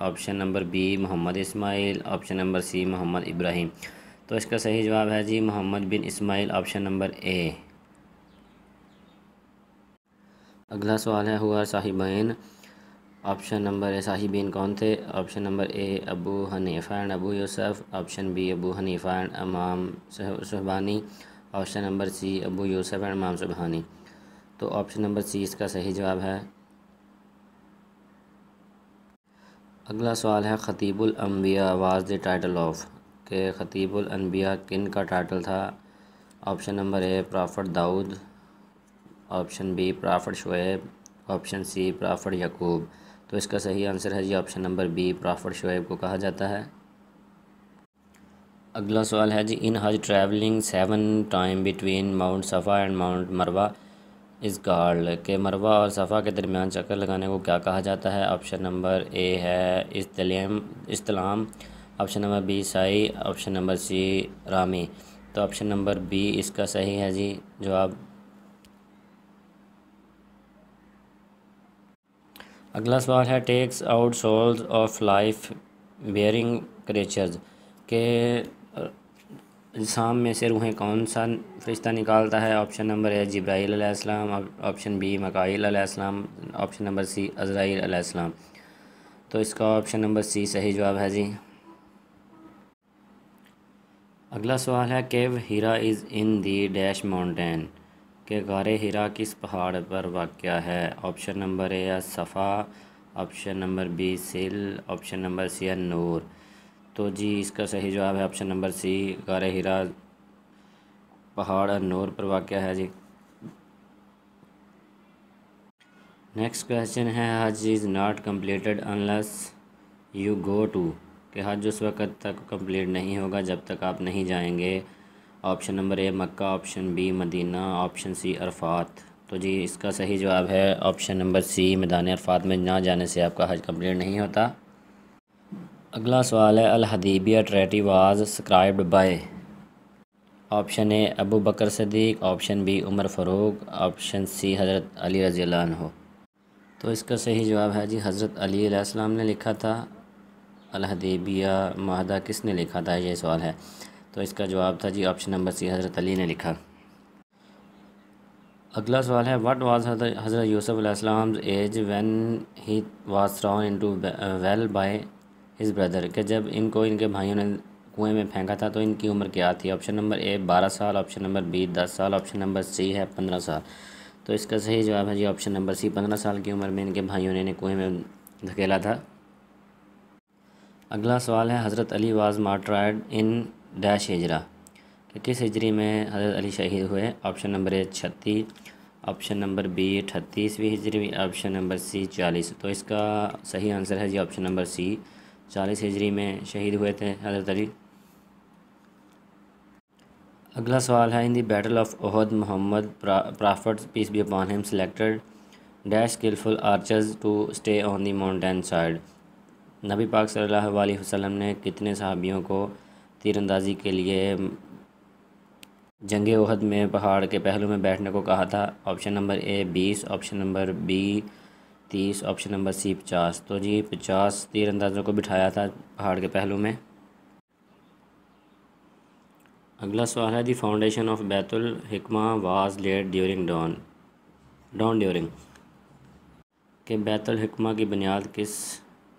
ऑप्शन नंबर बी मोहम्मद इस्माइल, ऑप्शन नंबर सी मोहम्मद इब्राहिम। तो इसका सही जवाब है जी मोहम्मद बिन इस्माइल, ऑप्शन नंबर ए। अगला सवाल है हुआ साहिबैन, ऑप्शन नंबर ए साहिबीन कौन थे? Option number A Abu Hanifa and Abu Yusuf, option B Abu Hanifa and इमाम Shaybani, option number C Abu Yusuf and इमाम सुबहानी। तो ऑप्शन नंबर सी इसका सही जवाब है। अगला सवाल है ख़तीबुल अंबिया वाज द टाइटल ऑफ, के ख़तीबुल अंबिया किन का टाइटल था? Option number A prophet Dawood, option B prophet Shoaib, option C prophet Yaqub. तो इसका सही आंसर है जी option number B, prophet Shoaib को कहा जाता है। अगला सवाल है जी इन हज ट्रैवलिंग 7 टाइम बिटवीन माउंट सफ़ा एंड माउंट मरवा इस कॉल्ड, के मरवा और सफ़ा के दरमियान चक्कर लगाने को क्या कहा जाता है? ऑप्शन नंबर ए है इस्तिलाम, ऑप्शन नंबर बी साई, ऑप्शन नंबर सी रामी। तो ऑप्शन नंबर बी इसका सही है जी जवाब। अगला सवाल है takes out souls of life bearing creatures, के जिस्म में से रूहें कौन सा फ़रिश्ता निकालता है? ऑप्शन नंबर ए जिब्राईल अलैहिस्सलाम, ऑप्शन बी मकाईल अलैहिस्सलाम, ऑप्शन नंबर सी अज़राईल अलैहिस्सलाम। तो इसका ऑप्शन नंबर सी सही जवाब है जी। अगला सवाल है cave Hira is in the dash mountain, के गारे हीरा किस पहाड़ पर वाक़या है? ऑप्शन नंबर ए सफ़ा, ऑप्शन नंबर बी सिल, ऑप्शन नंबर सी नूर। तो जी इसका सही जवाब है ऑप्शन नंबर सी, गारे हीरा पहाड़ नूर पर वाक़या है जी। नेक्स्ट क्वेश्चन है Hajj is not completed unless you go to, कि हज उस वक़्त तक कंप्लीट नहीं होगा जब तक आप नहीं जाएंगे। Option number A Mecca, option B Medina, option C Arafat. तो जी इसका सही जवाब है ऑप्शन नंबर सी, मैदान अरफात में ना जाने से आपका हज कंप्लीट नहीं होता। अगला सवाल है Al Hudaibiya treaty was subscribed by, option A Abu Bakr Siddiq, option B Umar Farooq, option C हज़रत अली रज़ियल्लाहु अन्हु। तो इसका सही जवाब है जी हज़रत अली अलैहिस्सलाम ने लिखा था। अल हदीबिया माहदा किसने लिखा था, ये सवाल है। तो इसका जवाब था जी ऑप्शन नंबर सी, हज़रत अली ने लिखा। अगला सवाल है व्हाट वाज हज़रत यूसुफ अलैहिस्सलाम age when he was thrown into well by his brother, के जब इनको इनके भाइयों ने कुएं में फेंका था तो इनकी उम्र क्या थी? ऑप्शन नंबर ए 12 साल, ऑप्शन नंबर बी 10 साल, ऑप्शन नंबर सी है 15 साल। तो इसका सही जवाब है जी ऑप्शन नंबर सी, 15 साल की उम्र में इनके भाइयों ने इन्हें कुएं में धकेला था। अगला सवाल है हज़रत Ali was martyred in dash हिजरा, कि किस हिजरी में हज़रत अली शहीद हुए? Option number A 36, option number B 38वीं हिजरी, ऑप्शन नंबर सी 40। तो इसका सही आंसर है जी ऑप्शन नंबर सी, 40 हिजरी में शहीद हुए थे हज़रत अली। अगला सवाल है in the battle of Uhud Muhammad prophet peace be upon him selected dash skillful archers to stay on the mountain side, नबी पाक सल्लल्लाहु अलैहि वसल्लम ने कितने सहाबियों को तीरंदाजी के लिए जंग ओहद में पहाड़ के पहलू में बैठने को कहा था? Option number A 20, option number B 30, option number C 50। तो जी 50 तीरंदाजों को बिठाया था पहाड़ के पहलू में। अगला सवाल है the foundation of Baitul Hikma was laid during dawn during, के बैतुल हिकमा की बुनियाद किस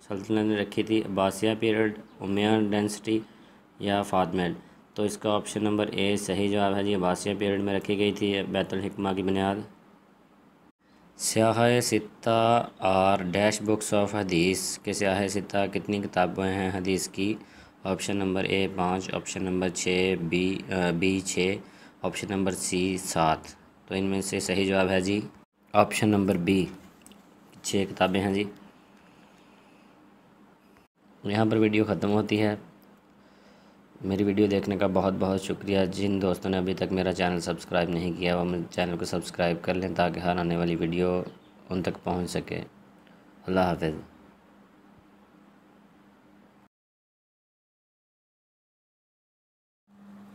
सल्तनत ने रखी थी? अब्बासिया पीरियड, उमैय्यद डायनेस्टी या फातमिड। तो इसका ऑप्शन नंबर ए सही जवाब है जी, अब्बासिया पीरियड में रखी गई थी बैतुल हिकमा की बुनियाद। स्याह सित्ता और डैश बुक्स ऑफ हदीस, के स्याह सित्ता कितनी किताबें हैं हदीस की? Option number A 5, option number 6 B 6, option number C 7। तो इनमें से सही जवाब है जी ऑप्शन नंबर बी, 6 किताबें हैं जी। यहाँ पर वीडियो ख़त्म होती है। मेरी वीडियो देखने का बहुत बहुत शुक्रिया। जिन दोस्तों ने अभी तक मेरा चैनल सब्सक्राइब नहीं किया वो मेरे चैनल को सब्सक्राइब कर लें ताकि हर आने वाली वीडियो उन तक पहुँच सके। अल्लाह हाफ़िज़।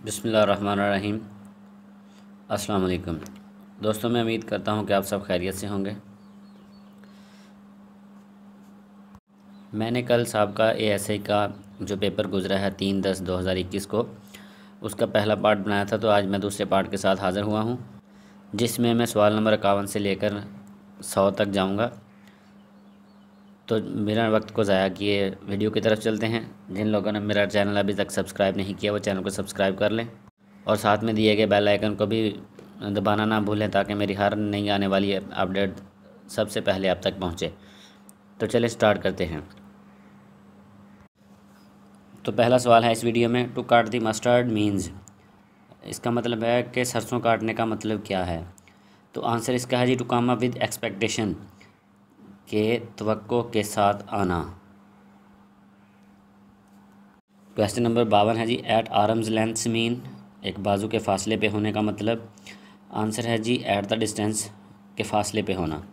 बिस्मिल्लाहिर्रहमानिर्रहीम। अस्सलाम वालेकुम दोस्तों, मैं उम्मीद करता हूँ कि आप सब खैरियत से होंगे। मैंने कल साहबका ASI का जो पेपर गुजरा है 3/10/2021 को, उसका पहला पार्ट बनाया था। तो आज मैं दूसरे पार्ट के साथ हाज़िर हुआ हूँ, जिसमें मैं सवाल नंबर 51 से लेकर 100 तक जाऊँगा। तो मेरा वक्त को ज़ाया किए वीडियो की तरफ चलते हैं। जिन लोगों ने मेरा चैनल अभी तक सब्सक्राइब नहीं किया वो चैनल को सब्सक्राइब कर लें और साथ में दिए गए बेल आइकन को भी दबाना ना भूलें, ताकि मेरी हर नई आने वाली अपडेट सबसे पहले आप तक पहुँचे। तो चलिए स्टार्ट करते हैं। तो पहला सवाल है इस वीडियो में, टू काट दी मस्टर्ड मीन्स, इसका मतलब है कि सरसों काटने का मतलब क्या है। तो आंसर इसका है जी, to come up with expectation, के तवक्को के साथ आना। क्वेश्चन नंबर 52 है जी, एट आर्म्स लेंथ मीन, एक बाजू के फासले पे होने का मतलब। आंसर है जी, एट द डिस्टेंस, के फासले पे होना।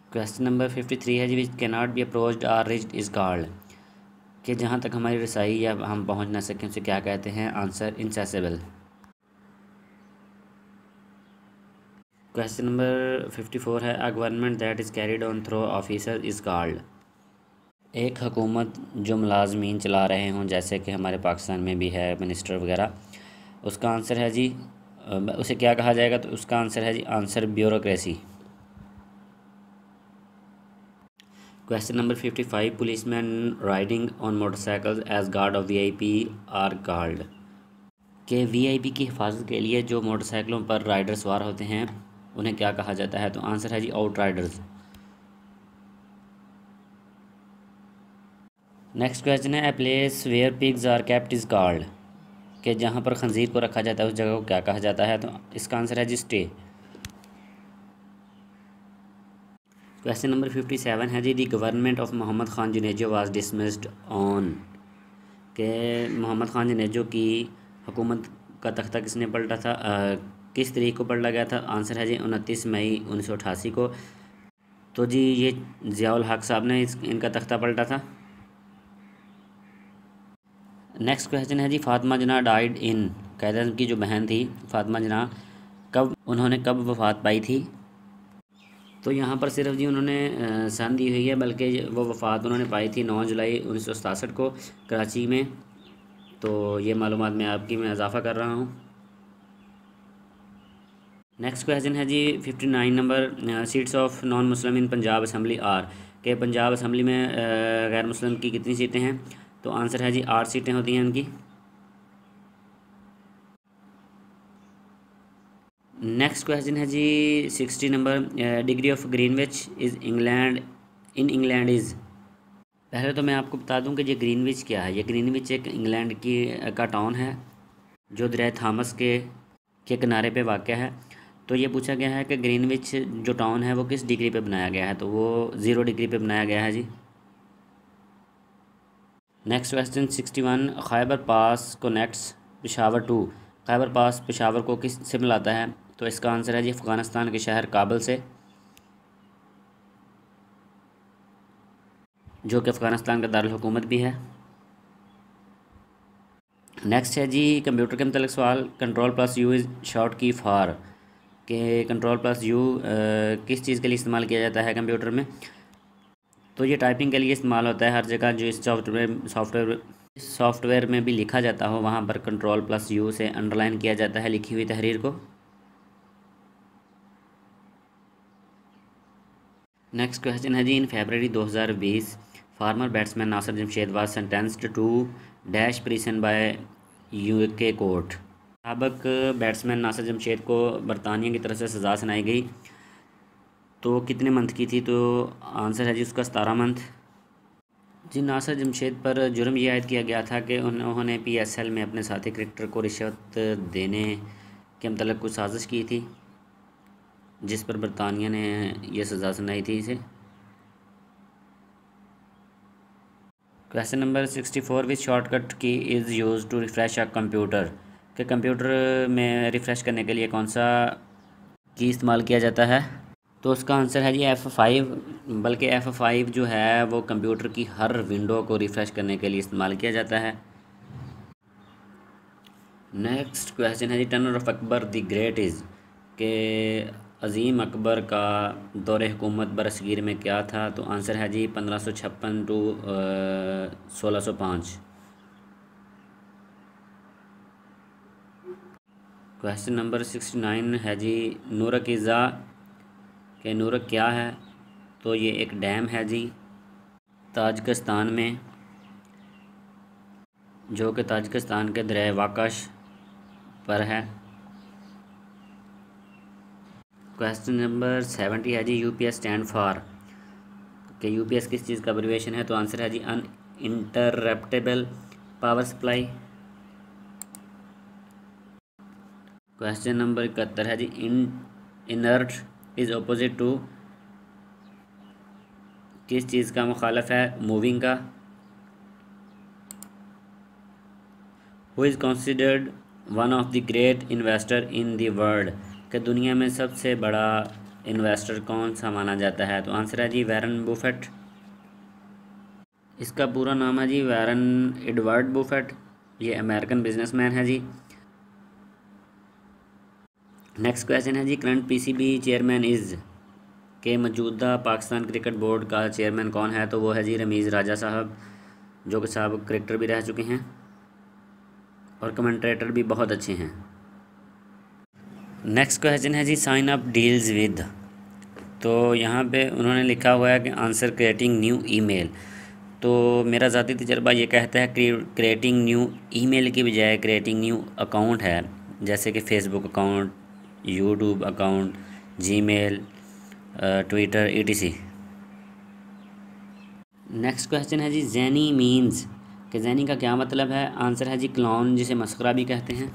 क्वेश्चन नंबर 53 है जी, which can not be approached or reached is called, कि जहाँ तक हमारी रसाई या हम पहुँच ना सकें उसे क्या कहते हैं। आंसर इनसेसिबल। क्वेश्चन नंबर 54 है, a government that is carried on through officer is called, एक हुकूमत जो मुलाजमीन चला रहे हों, जैसे कि हमारे पाकिस्तान में भी है मिनिस्टर वगैरह, उसका आंसर है जी, उसे क्या कहा जाएगा। तो उसका आंसर है जी, answer bureaucracy. Question number 55, policeman riding on motorcycle as guard of VIP are called, के VIP की हिफाजत के लिए जो मोटरसाइकिलों पर राइडर सवार होते हैं उन्हें क्या कहा जाता है। तो आंसर है जी, आउट राइडर्स। नेक्स्ट क्वेश्चन है, a place where pigs are kept is called, कि जहाँ पर खंजीर को रखा जाता है उस जगह को क्या कहा जाता है। तो इसका आंसर है जी, स्टे। क्वेश्चन नंबर 57 है जी, the government of Mohammad Khan Junejo was dismissed on, के मोहम्मद ख़ान जुनेजो की हुकूमत का तख्ता किसने पलटा था, किस तारीख को पलटा गया था। आंसर है जी, 29 मई 1988 को। तो जी ये ज़ियाउल हक साहब ने इनका तख्ता पलटा था। नेक्स्ट क्वेश्चन है जी, फातिमा जना डाइड इन, कायद आज़म की जो बहन थी फातिमा जना, उन्होंने कब वफ़ात पाई थी। तो यहाँ पर सिर्फ जी उन्होंने सन दी हुई है, बल्कि वो वफ़ात उन्होंने पाई थी 9 जुलाई 1967 को कराची में। तो ये मालूमात मैं इजाफ़ा कर रहा हूँ। नेक्स्ट क्वेश्चन है जी 59 number, seats of non Muslim in Punjab assembly are, के पंजाब असम्बली में गैर मुस्लिम की कितनी सीटें हैं। तो आंसर है जी, 8 सीटें होती हैं उनकी। नेक्स्ट क्वेश्चन है जी 60 number, degree of Greenwich is England is, पहले तो मैं आपको बता दूं कि ये ग्रीनविच क्या है। ये ग्रीनविच एक इंग्लैंड की का टाउन है जो दरिया थामस के किनारे पे वाक़या है। तो ये पूछा गया है कि ग्रीनविच जो टाउन है वो किस डिग्री पे बनाया गया है। तो वो 0 डिग्री पे बनाया गया है जी। Next question 61, Khyber Pass connects Peshawar to, Khyber Pass Peshawar को किस से मिलाता है। तो इसका आंसर है जी, अफ़गानिस्तान के शहर काबुल से, जो कि अफ़गानिस्तान का दारुल हुकूमत भी है। नेक्स्ट है जी कंप्यूटर के मतलब सवाल, Ctrl+U इज़ शॉर्ट की फॉर, के Ctrl+U किस चीज़ के लिए इस्तेमाल किया जाता है कंप्यूटर में। तो ये टाइपिंग के लिए इस्तेमाल होता है हर जगह, जो इस सॉफ्टवेयर में भी लिखा जाता हो वहाँ पर Ctrl+U से अंडरलाइन किया जाता है लिखी हुई तहरीर को। नेक्स्ट क्वेश्चन है जी, in February 2020 former batsman Nasir Jamshed was sentenced to dash prison by UK court, साबिक बैट्समैन नासिर जमशेद को बरतानिया की तरफ से सज़ा सुनाई गई। तो कितने मंथ की थी। तो आंसर है जी, उसका 17 मंथ। जी नासिर जमशेद पर जुर्म यह आयद किया गया था कि उन्होंने PSL में अपने साथी क्रिकेटर को रिश्वत देने के मतलब कुछ साजिश की थी, जिस पर बरतानिया ने यह सज़ा सुनाई थी इसे। Question number 64, which shortcut key is used to refresh a computer, के कंप्यूटर में रिफ़्रेश करने के लिए कौन सा की इस्तेमाल किया जाता है। तो उसका आंसर है जी, F5, बल्कि F5 जो है वो कंप्यूटर की हर विंडो को रिफ़्रेश करने के लिए इस्तेमाल किया जाता है। नेक्स्ट क्वेश्चन है जी, tenure of Akbar the Great is, के अज़ीम अकबर का दौर हुकूमत बरसगीर में क्या था? तो आंसर है जी 1556 टू 1605। क्वेश्चन नंबर 69 है जी, नूरक इज़ा के नूरक क्या है? तो ये एक डैम है जी ताजिकिस्तान में, जो कि ताजिकिस्तान के दरिया वाकश पर है। क्वेश्चन नंबर 70 है जी, यूपीएस स्टैंड फॉर कि यूपीएस किस चीज़ का अब्रीविएशन है? तो आंसर है जी uninterruptible power supply. Question number 71 है जी, इनर्ट इज़ अपोजिट टू किस चीज़ का मुखालफ है? मूविंग का। Who is considered one of the great investor in the world कि दुनिया में सबसे बड़ा इन्वेस्टर कौन सा माना जाता है? तो आंसर है जी वैरन बुफेट। इसका पूरा नाम है जी वैरन एडवर्ड बुफेट। ये अमेरिकन बिजनेसमैन है जी। नेक्स्ट क्वेश्चन है जी, करंट पीसीबी चेयरमैन इज़ के मौजूदा पाकिस्तान क्रिकेट बोर्ड का चेयरमैन कौन है? तो वो है जी रमीज़ राजा साहब, जो कि साहब क्रिकेटर भी रह चुके हैं और कमेंट्रेटर भी बहुत अच्छे हैं। नेक्स्ट क्वेश्चन है जी, साइन अप डील्स विद। तो यहाँ पे उन्होंने लिखा हुआ है कि आंसर क्रिएटिंग न्यू ईमेल। तो मेरा ज़ाती तजर्बा ये कहता है कि क्रिएटिंग न्यू ईमेल की बजाय क्रिएटिंग न्यू अकाउंट है, जैसे कि Facebook account, YouTube account, Gmail, Twitter etc। Next question है जी, जैनी मीन्स कि जैनी का क्या मतलब है? आंसर है जी क्लॉन, जिसे मस्खरा भी कहते हैं।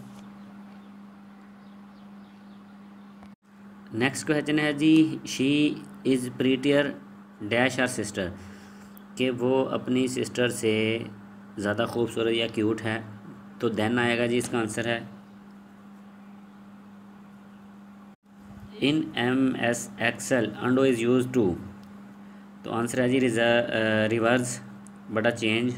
नेक्स्ट क्वेश्चन है जी, she is prettier dash our sister कि वो अपनी सिस्टर से ज़्यादा खूबसूरत या क्यूट है। तो देन आएगा जी, इसका आंसर है in MS Excel undo is use to. तो आंसर है जी रिवर्स बटा चेंज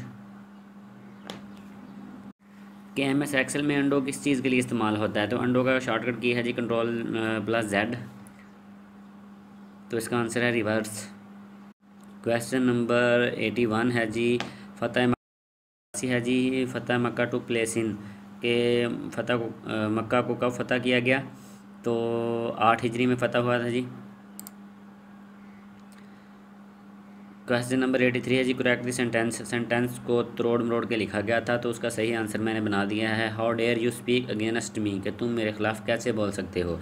कि MS एक्सेल में अंडो किस चीज़ के लिए इस्तेमाल होता है? तो अंडो का शॉर्टकट की है जी Ctrl+Z। तो इसका आंसर है रिवर्स। क्वेश्चन नंबर 81 है जी, फ़तह मक्का है जी, फ़तह मक्का टू प्लेस इन के फ़तह को मक्का को कब फ़तह किया गया? तो 8 हिजरी में फ़तह हुआ था जी। क्वेश्चन नंबर 83 है जी, करेक्ट द सेंटेंस। सेंटेंस को तोड़ मरोड़ के लिखा गया था, तो उसका सही आंसर मैंने बना दिया है, how dare you speak against me कि तुम मेरे ख़िलाफ़ कैसे बोल सकते हो।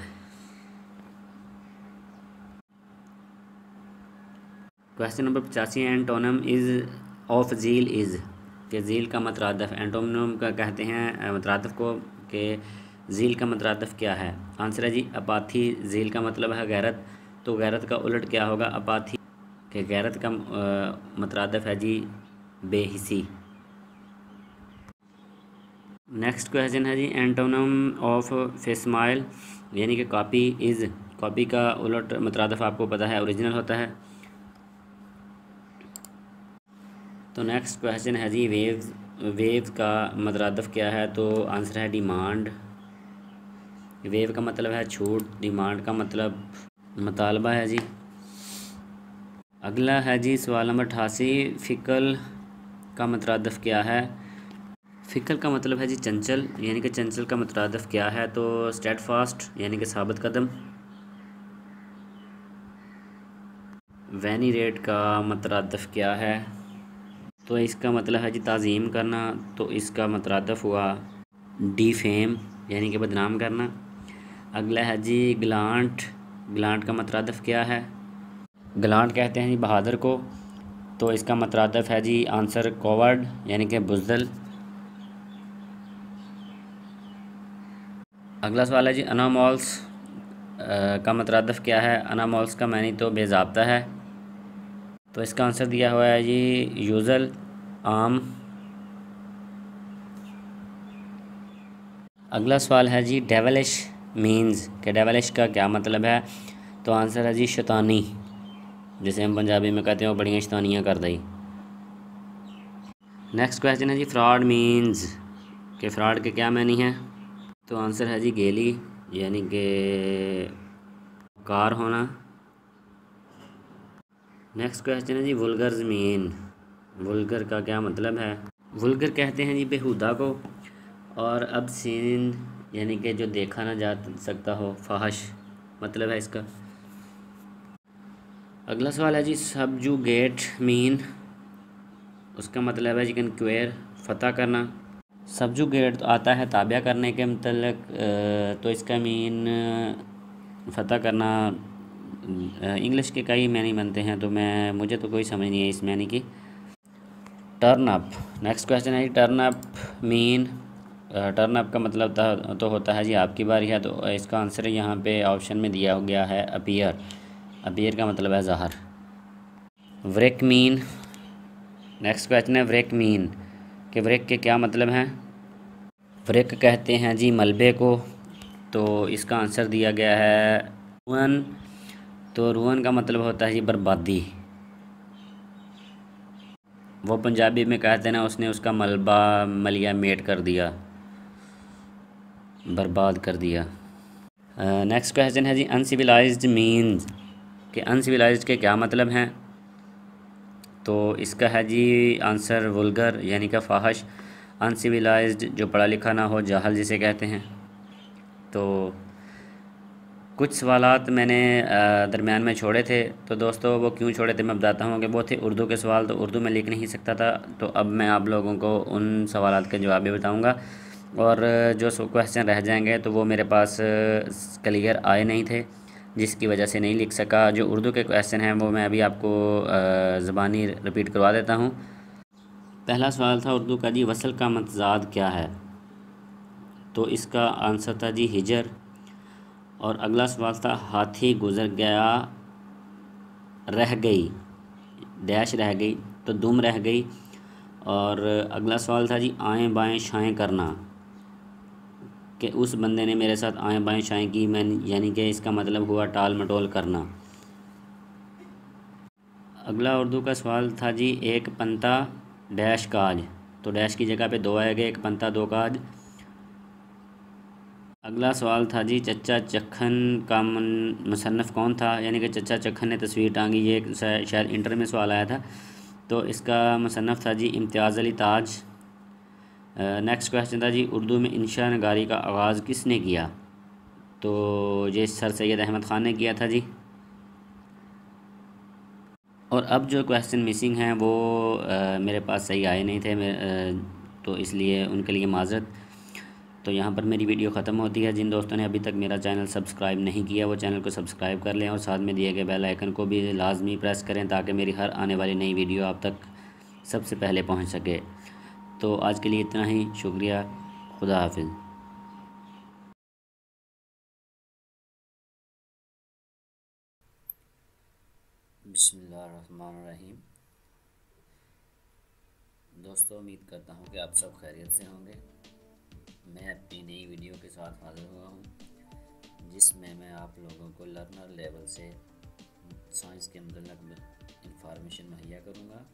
Question number 85, antonym is of zeal is कि जील का मतरादफ, एंटोनम का कहते हैं मतरादफ को कि जील का मतरादफ क्या है? आंसर है जी अपाथी। जील का मतलब है गैरत, तो गैरत का उलट क्या होगा? अपाथी। कि गैरत का मतरादफ है जी बेहिसी। नेक्स्ट क्वेश्चन है जी, एंटोनम ऑफ फेस्माइल यानी कि कॉपी इज़। कॉपी का उलट मतरादफ आपको पता है ओरिजिनल होता है। तो नेक्स्ट क्वेश्चन है जी, वेव का मतरादफ क्या है? तो आंसर है डिमांड। वेव का मतलब है छूट, डिमांड का मतलब मुतालबा है जी। अगला है जी सवाल नंबर 88, फ़िकल का मतरादफ क्या है? फ़िकल का मतलब है जी चंचल, यानी कि चंचल का मतरादफ क्या है? तो स्टेडफास्ट यानी कि साबित कदम। वेनीरेट का मतरादफ क्या है? तो इसका मतलब है जी ताज़ीम करना, तो इसका मतरादफ हुआ डिफेम यानी कि बदनाम करना। अगला है जी ग्लांट। ग्लांट का मतरादफ क्या है? ग्लांट कहते हैं जी बहादुर को, तो इसका मतरादफ है जी आंसर कोवर्ड यानी कि बुज़दिल। अगला सवाल है जी अनामॉल्स का मतरादफ क्या है? अनामॉल्स का मानी तो बेज़ाब्ता है, तो इसका आंसर दिया हुआ है जी यूज़ल, आम। अगला सवाल है जी डेवलिश मीन्स कि डेवलिश का क्या मतलब है? तो आंसर है जी शैतानी, जिसे हम पंजाबी में कहते हैं वो बड़ियाँ शैतानियाँ कर दई। नेक्स्ट क्वेश्चन है जी फ्रॉड मीन्स कि फ़्रॉड के क्या मानी है? तो आंसर है जी गेली यानी कि वक़ार होना। नेक्स्ट क्वेश्चन है जी वुल्गर ज़मीन। वुल्गर का क्या मतलब है? वुल्गर कहते हैं जी बेहुदा को, और obscene यानी कि जो देखा ना जा सकता हो, फाहश मतलब है इसका। अगला सवाल है जी सबजुगेट मीन। उसका मतलब है जी कन्क्वेयर, फ़तह करना। सबजुगेट तो आता है ताबिया करने के मतलब, तो इसका मीन फ़तह करना। इंग्लिश के कई मैनी बनते हैं, तो मुझे तो कोई समझ नहीं है इस मैनी की। Turn up. नेक्स्ट क्वेश्चन है जी turn up mean. Turn up का मतलब तो होता है जी आपकी बारी है, तो इसका आंसर यहाँ पे ऑप्शन में दिया गया है अपीयर। अपीयर का मतलब है ज़ाहर। व्रेक मीन। नेक्स्ट क्वेश्चन है व्रेक मीन कि व्रेक के क्या मतलब हैं? व्रेक कहते हैं जी मलबे को, तो इसका आंसर दिया गया है रुअन। तो रुअन का मतलब होता है जी बर्बादी। वो पंजाबी में कहते हैं ना, उसने उसका मलबा मलिया मेट कर दिया, बर्बाद कर दिया। नेक्स्ट क्वेश्चन है जी अनसिविलाइज्ड मीन्स कि अनसिविलाइज्ड के क्या मतलब हैं? तो इसका है जी आंसर वुल्गर यानी कि फाहश। अनसिविलाइज्ड जो पढ़ा लिखा ना हो, जाहल जिसे कहते हैं। तो कुछ सवालात मैंने दरमियान में छोड़े थे, तो दोस्तों वो क्यों छोड़े थे मैं बताता हूँ कि वो थे उर्दू के सवाल, तो उर्दू में लिख नहीं सकता था, तो अब मैं आप लोगों को उन सवालात के जवाब भी बताऊँगा। और जो क्वेश्चन रह जाएंगे तो वो मेरे पास क्लियर आए नहीं थे, जिसकी वजह से नहीं लिख सका। जो उर्दू के क्वेश्चन हैं वो मैं अभी आपको ज़बानी रिपीट करवा देता हूँ। पहला सवाल था उर्दू का जी वसल का मतजाद क्या है? तो इसका आंसर था जी हिजर। और अगला सवाल था हाथी गुज़र गया रह गई, डैश रह गई, तो दुम रह गई। और अगला सवाल था जी आएँ बाएँ शाएँ करना कि उस बंदे ने मेरे साथ आएँ बाएँ शाएँ की, मैं यानी कि इसका मतलब हुआ टाल मटोल करना। अगला उर्दू का सवाल था जी एक पंता डैश काज, तो डैश की जगह पे दो आएगा, एक पंता दो काज। अगला सवाल था जी चच्चा चखन का मुसन्नफ़ कौन था? यानी कि चच्चा चखन ने तस्वीर टांगी, ये शायद इंटर में सवाल आया था। तो इसका मुसन्नफ़ था जी इम्तियाज़ अली ताज। नेक्स्ट क्वेश्चन था जी उर्दू में इंशा नगारी का आगाज़ किसने किया? तो ये सर सैयद अहमद ख़ान ने किया था जी। और अब जो क्वेश्चन मिसिंग हैं वो मेरे पास सही आए नहीं थे, तो इसलिए उनके लिए माज़रत। तो यहाँ पर मेरी वीडियो ख़त्म होती है। जिन दोस्तों ने अभी तक मेरा चैनल सब्सक्राइब नहीं किया वो चैनल को सब्सक्राइब कर लें, और साथ में दिए गए बेल आइकन को भी लाजमी प्रेस करें ताकि मेरी हर आने वाली नई वीडियो आप तक सबसे पहले पहुँच सके। तो आज के लिए इतना ही, शुक्रिया, खुदा हाफिज़। बिस्मिल्लाहिर्रहमानिर्रहीम। दोस्तों उम्मीद करता हूँ कि आप सब खैरियत से होंगे। मैं अपनी नई वीडियो के साथ हाज़िर हुआ हूँ, जिसमें मैं आप लोगों को लर्नर लेवल से साइंस के मतलब इंफॉर्मेशन मुहैया करूँगा।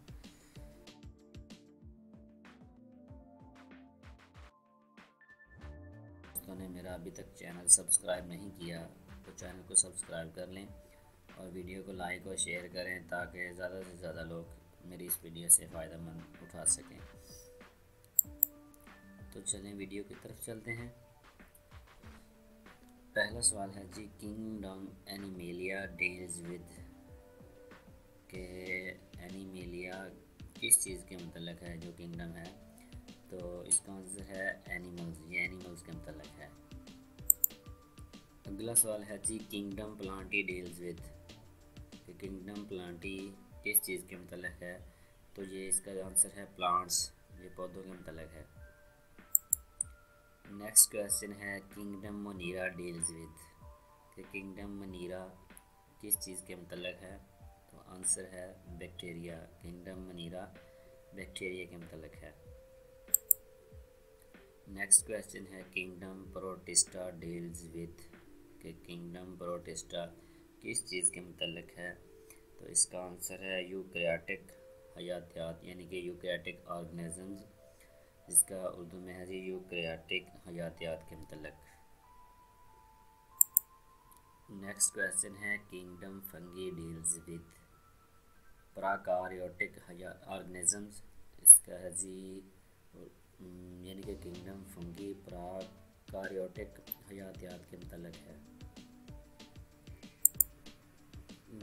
दोस्तों ने मेरा अभी तक चैनल सब्सक्राइब नहीं किया तो चैनल को सब्सक्राइब कर लें, और वीडियो को लाइक और शेयर करें ताकि ज़्यादा से ज़्यादा लोग मेरी इस वीडियो से फ़ायदेमंद उठा सकें। तो चलें वीडियो की तरफ चलते हैं। पहला सवाल है जी किंगडम एनिमेलिया डील्स विद के एनिमेलिया किस चीज़ के मतलब है जो किंगडम है? तो इसका आंसर है एनिमल्स, ये एनिमल्स के मतलब है। अगला सवाल है जी kingdom Plantae deals with, kingdom Plantae किस चीज़ के मतलब है? तो ये इसका आंसर है प्लांट्स, ये पौधों के मतलब है। नेक्स्ट क्वेश्चन है किंगडम मनीरा डील्स विद, कि किंगडम मनीरा किस चीज़ के मतलब है? तो आंसर है बैक्टीरिया, किंगडम मनीरा बैक्टीरिया के मतलब है। नेक्स्ट क्वेश्चन है किंगडम प्रोटिस्टा डील्स विद, कि किंगडम प्रोटिस्टा किस चीज़ के मतलब है? तो इसका आंसर है यूकैरियोटिक हयातियात, यानी कि यूकैरियोटिक ऑर्गेनिजम्स, जिसका उर्दू में है जी यूकैरियोटिक हयातियात के मतलब। नेक्स्ट क्वेश्चन है kingdom fungi deals with prokaryotic organisms. इसका है जी यानी कि किंगडम फंगी प्राकारियोटिक हयातियात के मतलब है।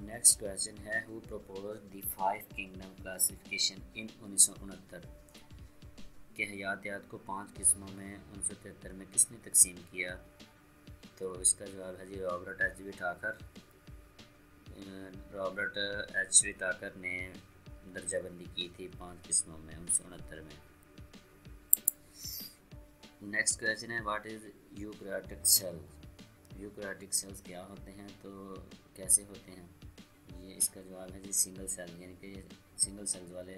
नेक्स्ट क्वेश्चन है who propose the 5 kingdom classification इन 1969 के हयातियात को 5 किस्मों में 1973 में किसने तकसीम किया। तो इसका जवाब है जी रॉबर्ट एच वी टाकर ने दर्जाबंदी की थी 5 किस्मों में 1969 में। नेक्स्ट क्वेश्चन है what is eukaryotic cells. Eukaryotic cells क्या होते हैं, तो कैसे होते हैं ये। इसका जवाब है जी सिंगल सेल, यानी कि सिंगल सेल्स वाले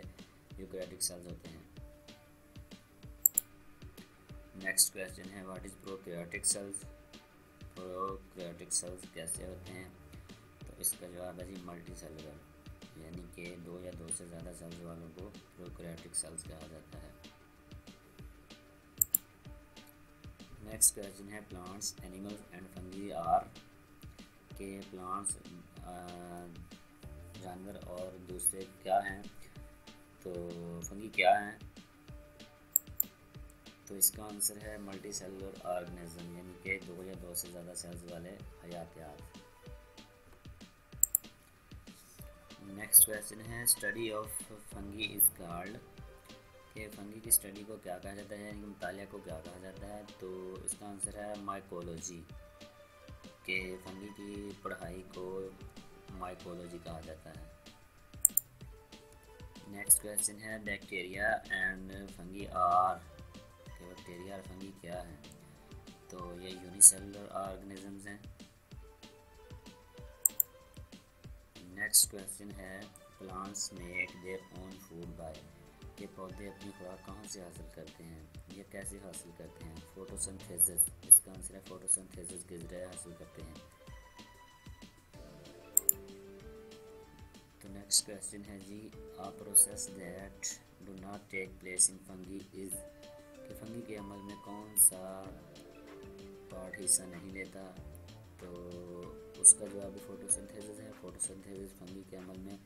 यूकैरियोटिक सेल्स होते हैं। नेक्स्ट क्वेश्चन है what is prokaryotic cells. Prokaryotic cells कैसे होते हैं, तो इसका जवाब है जी मल्टी सेलुलर, यानी कि 2 या 2 से ज़्यादा सेल्स वालों को प्रोकैरियोटिक सेल्स कहा जाता है। नेक्स्ट क्वेश्चन है plants animals and fungi are के प्लांट्स जानवर और दूसरे क्या हैं, तो फंगी क्या हैं। तो इसका आंसर है मल्टी सेलुलर ऑर्गेनिज्म, यानी कि 2 या 2 से ज़्यादा सेल्स वाले हयातियात। नेक्स्ट क्वेश्चन है study of fungi is called कि फंगी की स्टडी को क्या कहा जाता है, यानी कि मुतालिया को क्या कहा जाता है। तो इसका आंसर है माइकोलॉजी, के फंगी की पढ़ाई को माइकोलॉजी कहा जाता है। नेक्स्ट क्वेश्चन है बैक्टीरिया एंड फंगी आर के बैक्टीरिया और फंगी क्या है, तो ये यूनिसेलुलर ऑर्गेनिजम्स हैं। नेक्स्ट क्वेश्चन है plants make their own food by के पौधे अपनी खुराक कहाँ से हासिल करते हैं, ये कैसे हासिल करते हैं। फोटोसिंथेसिस, इसका आंसर है फोटोसिंथेसिस के ज़रिए हासिल करते हैं। तो नेक्स्ट क्वेश्चन है जी a process that do not take place in fungi is कि फंगी के अमल में कौन सा पार्ट हिस्सा नहीं लेता, तो उसका जवाब फोटोसिंथेसिस है। फोटोसिंथेसिस फंगी के अमल में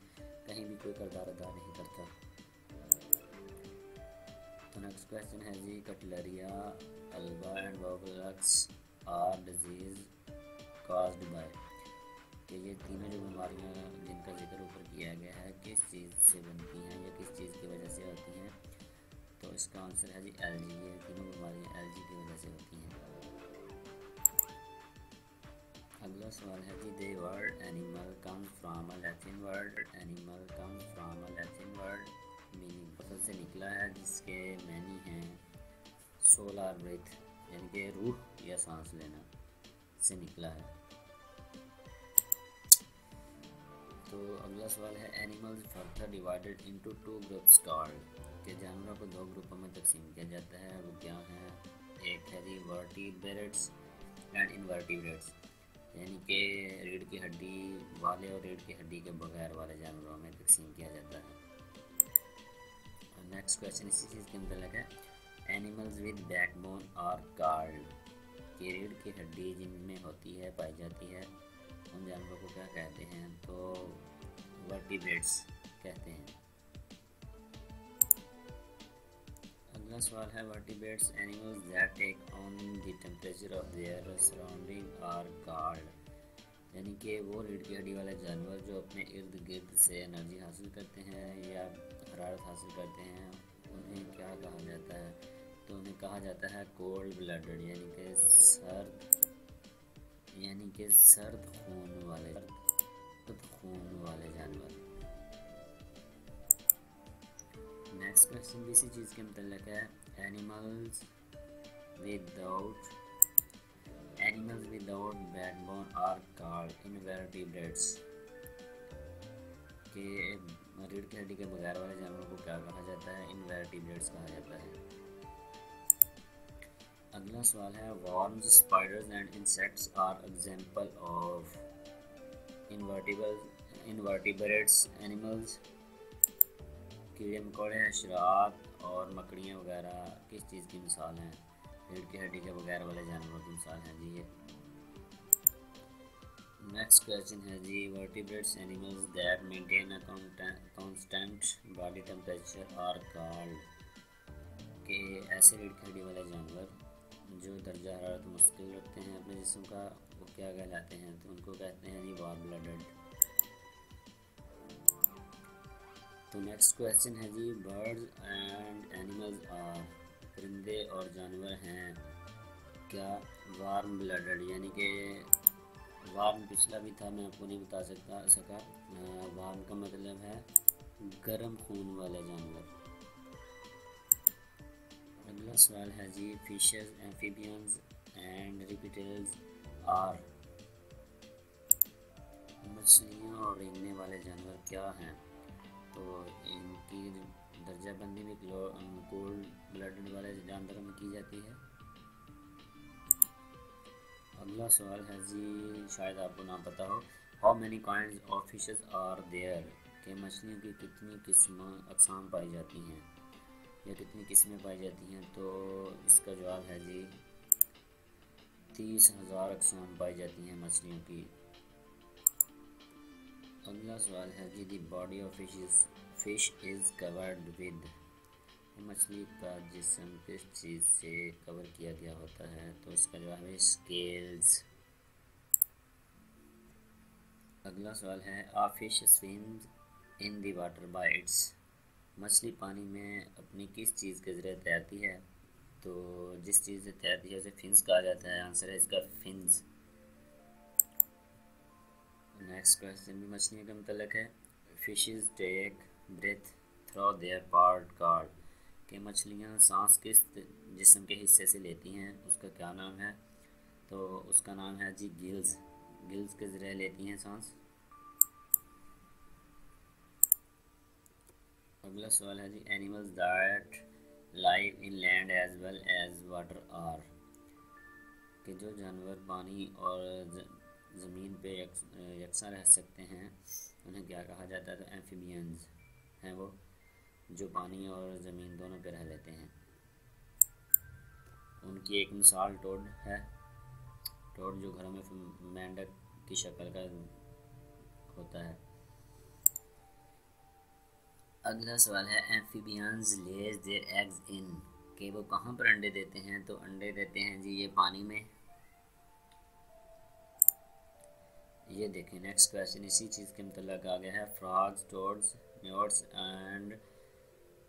कहीं भी कोई किरदार अदा नहीं करता। तो नेक्स्ट क्वेश्चन है जी Cutleria alba and vogalux are diseases caused by कि ये तीनों जो बीमारियाँ जिनका जिक्र ऊपर किया गया है किस चीज़ से बनती हैं या किस चीज़ की वजह से होती हैं, तो इसका आंसर है जी एलजी, ये तीनों बीमारियाँ एलजी की वजह से होती हैं। अगला सवाल है जी the word animal comes from a Latin word. Animal comes from a Latin word meaning फसल से निकला है जिसके मैनी हैं सोल और ब्रेथ, यानी कि रूह या सांस लेना से निकला है। तो अगला सवाल है animals further divided into 2 groups called के जानवरों को 2 ग्रुपों में तकसीम किया जाता है, वो क्या हैं। एक है जी वर्टिब्रेट्स एंड इनवर्टिब्रेट्स, यानी कि रीढ़ की हड्डी वाले और रीढ़ की हड्डी के बगैर वाले जानवरों में तकसीम किया जाता है। नेक्स्ट क्वेश्चन इसी चीज़ के मतलब है animals with backbone are called कि रीढ़ की हड्डी जिनमें होती है पाई जाती है उन जानवरों को क्या कहते हैं, तो वर्टिब्रेट्स कहते हैं। अगला सवाल है vertebrates animals that take on the temperature of their surrounding are called, यानी कि वो रीढ़ की हड्डी वाले जानवर जो अपने इर्द गिर्द से एनर्जी हासिल करते हैं या हरारत हासिल करते हैं उन्हें क्या कहा जाता है, तो उन्हें कहा जाता है कोल्ड ब्लडेड, यानी कि सर्द खून वाले जानवर। नेक्स्ट क्वेश्चन भी इसी चीज़ के मतलब है animals without backbone are called invertebrates के रीढ़ की हड्डी के बगैर वाले जानवरों को क्या कहा जाता है, इनवर्टिब्रेट्स कहा जाता है। अगला सवाल है worms spiders and insects are example of invertebrates animals. कीड़े मकोड़े हशरात और मकड़ियाँ वगैरह किस चीज़ की मिसाल हैं, रीढ़ की हड्डी के बगैर वाले जानवरों की मिसाल हैं जी ये। नेक्स्ट क्वेश्चन है जी, vertebrates animals that maintain a constant body temperature are called. के ऐसे रीढ़ की हड्डी वाले जानवर जो दर्जा हरारत मुश्किल रखते हैं अपने जिस्म का, वो क्या कहलाते हैं? तो उनको कहते हैं जी वार्म ब्लडेड। तो नेक्स्ट क्वेश्चन है जी, बर्ड्स एंड एनिमल्स आर, परिंदे और जानवर हैं क्या वार्म ब्लडेड, यानी कि वार्म पिछला भी था, मैं आपको नहीं बता सका। वार्म का मतलब है गर्म खून वाले जानवर। अगला सवाल है जी, fishes, amphibians and reptiles are, मछलियाँ और रेंगने वाले जानवर क्या हैं? तो इनकी दर्जाबंदी भी कोल्ड ब्लडेड वाले जानवरों में की जाती है। अगला सवाल है जी, शायद आपको ना पता हो, how many kinds of fishes are there, कि मछलियों की कितनी अक़साम पाई जाती हैं या कितनी किस्में पाई जाती हैं? तो इसका जवाब है जी 30,000 अक़साम पाई जाती हैं मछलियों की। अगला सवाल है जी, the body of fish is covered with, मछली का जिस्म किस चीज़ से कवर किया गया होता है? तो इसका जवाब है स्केल्स। अगला सवाल है, a fish swims in the water by its, मछली पानी में अपनी किस चीज़ के ज़रिए तैरती है? तो जिस चीज़ से तैरती है उसे फिन्स कहा जाता है। आंसर है इसका फिन्स। नेक्स्ट क्वेश्चन भी मछलियों के मुतल्लिक़ है, fishes take breath through their part card, कि मछलियाँ सांस किस जिस्म के हिस्से से लेती हैं, उसका क्या नाम है? तो उसका नाम है जी गिल्स, गिल्स के ज़रिए लेती हैं सांस। अगला सवाल है जी, animals that live in land as well as water are, कि जो जानवर पानी और ज़मीन पे यकसा रह सकते हैं उन्हें क्या कहा जाता है? तो एम्फीबियंस हैं वो, जो पानी और ज़मीन दोनों पे रह लेते हैं। उनकी एक मिसाल टोड है, टोड जो घरों में मेंढक की शक्ल का होता है। अगला सवाल है, amphibians lays their eggs in, कि वो कहाँ पर अंडे देते हैं? तो अंडे देते हैं जी ये पानी में। ये देखें नेक्स्ट क्वेश्चन इसी चीज़ के मतलब आ गया है, frogs, toads, newts and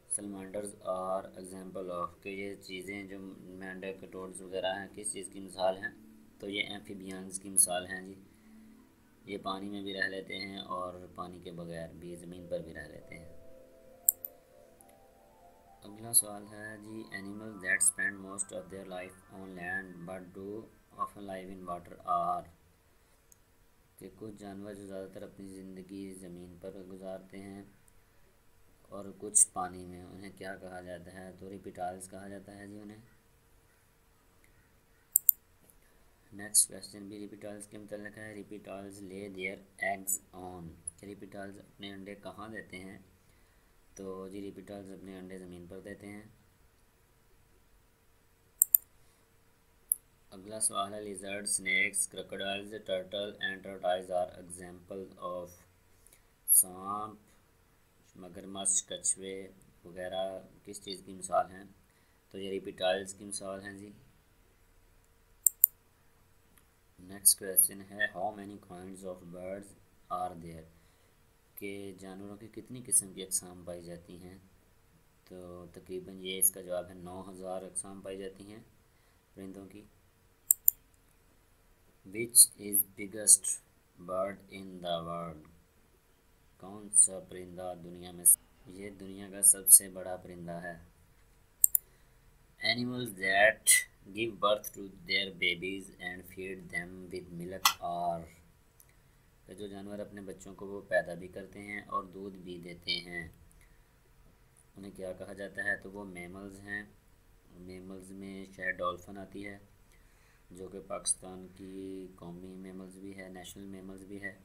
salamanders are example of, कि ये चीज़ें जो मेंढक, टोड्स वगैरह हैं किस चीज़ की मिसाल हैं? तो ये एम्फीबियंस की मिसाल हैं जी। ये पानी में भी रह लेते हैं और पानी के बगैर भी ज़मीन पर भी रह लेते हैं। अगला सवाल है जी, animal that spend most of their life on land but do often live in water are, कि कुछ जानवर जो ज़्यादातर अपनी ज़िंदगी ज़मीन पर गुजारते हैं और कुछ पानी में, उन्हें क्या कहा जाता है? तो रेप्टाइल्स कहा जाता है जी उन्हें। नेक्स्ट क्वेश्चन भी रेप्टाइल्स के मुतल्लिक़ है, reptiles lay their eggs on, reptiles अपने अंडे कहाँ देते हैं? तो जी रेप्टाइल्स अपने अंडे ज़मीन पर देते हैं। अगला सवाल है, lizard, snakes, crocodiles, turtle and tortoises are example of, सांप, मगरमच्छ, कछुए वगैरह किस चीज़ की मिसाल हैं? तो ये रेप्टाइल्स की मिसाल हैं जी। नेक्स्ट क्वेश्चन है, how many kinds of birds are there, के जानवरों की कितनी किस्म की अक़साम पाई जाती हैं? तो तकरीबन ये इसका जवाब है 9,000 अक़साम पाई जाती हैं परिंदों की। Which is biggest bird in the world, कौन सा परिंदा दुनिया में, ये दुनिया का सबसे बड़ा परिंदा है। Animals that give birth to their babies and feed them with milk are, जो जानवर अपने बच्चों को वो पैदा भी करते हैं और दूध भी देते हैं, उन्हें क्या कहा जाता है? तो वो मैमल्स हैं। मैमल्स में शायद डॉल्फिन आती है जो कि पाकिस्तान की कौमी मैमल्स भी है, नेशनल मैमल्स भी है,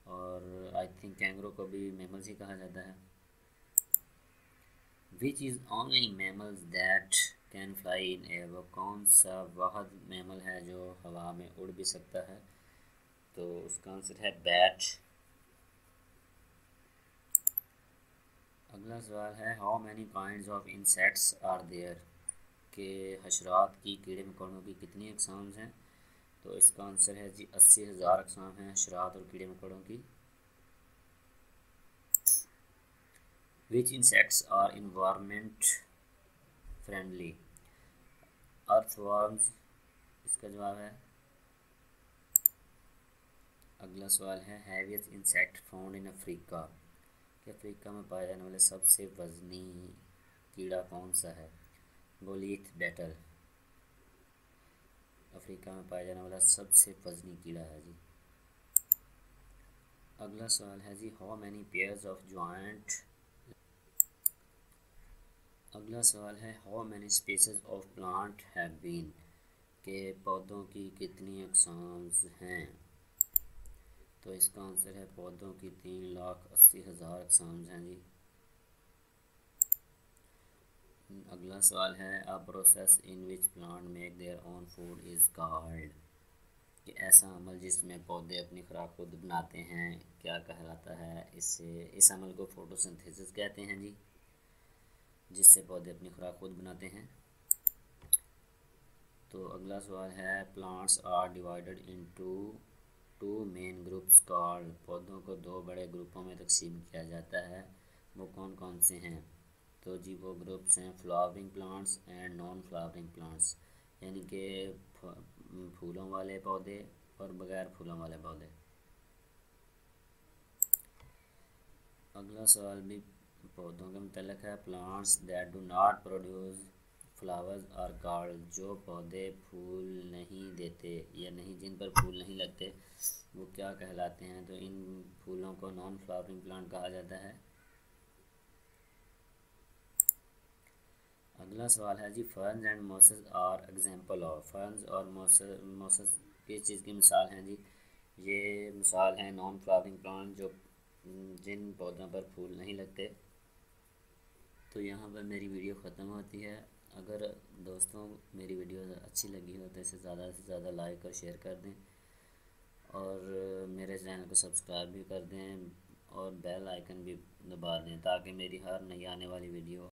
और आई थिंक कैंगरू को भी मैमल्स ही कहा जाता है। Which is only mammals that can fly in air, वो कौन सा वाहद मैमल है जो हवा में उड़ भी सकता है? तो उसका आंसर है बैट। अगला सवाल है how many kinds of insects are there, के हशरात की, कीड़े मकोड़ों की कितनी अकसाम हैं। तो इसका आंसर है जी 80,000 अकसाम हैं हशरात और कीड़े मकोड़ों की। Which insects are environment friendly, earthworms इसका जवाब है। अगला सवाल है heaviest insect found in Africa, कि अफ्रीका में पाए जाने वाले सबसे वजनी कीड़ा कौन सा है। बोलीथ बेटल अफ्रीका में पाया जाने वाला सबसे वजनी कीड़ा है जी। अगला सवाल है जी how many pairs of joint, अगला सवाल है how many species of plant have been, के पौधों की कितनी अकसाम हैं। तो इसका आंसर है पौधों की 3,80,000 अकसाम हैं जी। अगला सवाल है a process in which plant make their own food is called, कि ऐसा अमल जिसमें पौधे अपनी खुराक खुद बनाते हैं क्या कहलाता है। इस अमल को फोटोसिंथेसिस कहते हैं जी, जिससे पौधे अपनी खुराक खुद बनाते हैं। तो अगला सवाल है plants are divided into two main groups called, पौधों को दो बड़े ग्रुपों में तकसीम किया जाता है, वो कौन कौन से हैं। तो जी वो ग्रुप्स हैं flowering plants and non flowering plants, यानी कि फूलों वाले पौधे और बगैर फूलों वाले पौधे। अगला सवाल भी पौधों के मतलब है plants that do not produce flowers are called, जो पौधे फूल नहीं देते या नहीं जिन पर फूल नहीं लगते वो क्या कहलाते हैं। तो इन फूलों को नॉन फ्लावरिंग प्लांट कहा जाता है। अगला सवाल है जी ferns and mosses are example of, ferns और मॉसेस किस चीज़ की मिसाल हैं जी। ये मिसाल है नॉन फ्लावरिंग प्लांट जो जिन पौधों पर फूल नहीं लगते। तो यहाँ पर मेरी वीडियो ख़त्म होती है। अगर दोस्तों मेरी वीडियो अच्छी लगी हो तो इसे ज़्यादा से ज़्यादा लाइक और शेयर कर दें और मेरे चैनल को सब्सक्राइब भी कर दें और बेल आइकन भी दबा दें ताकि मेरी हर नई आने वाली वीडियो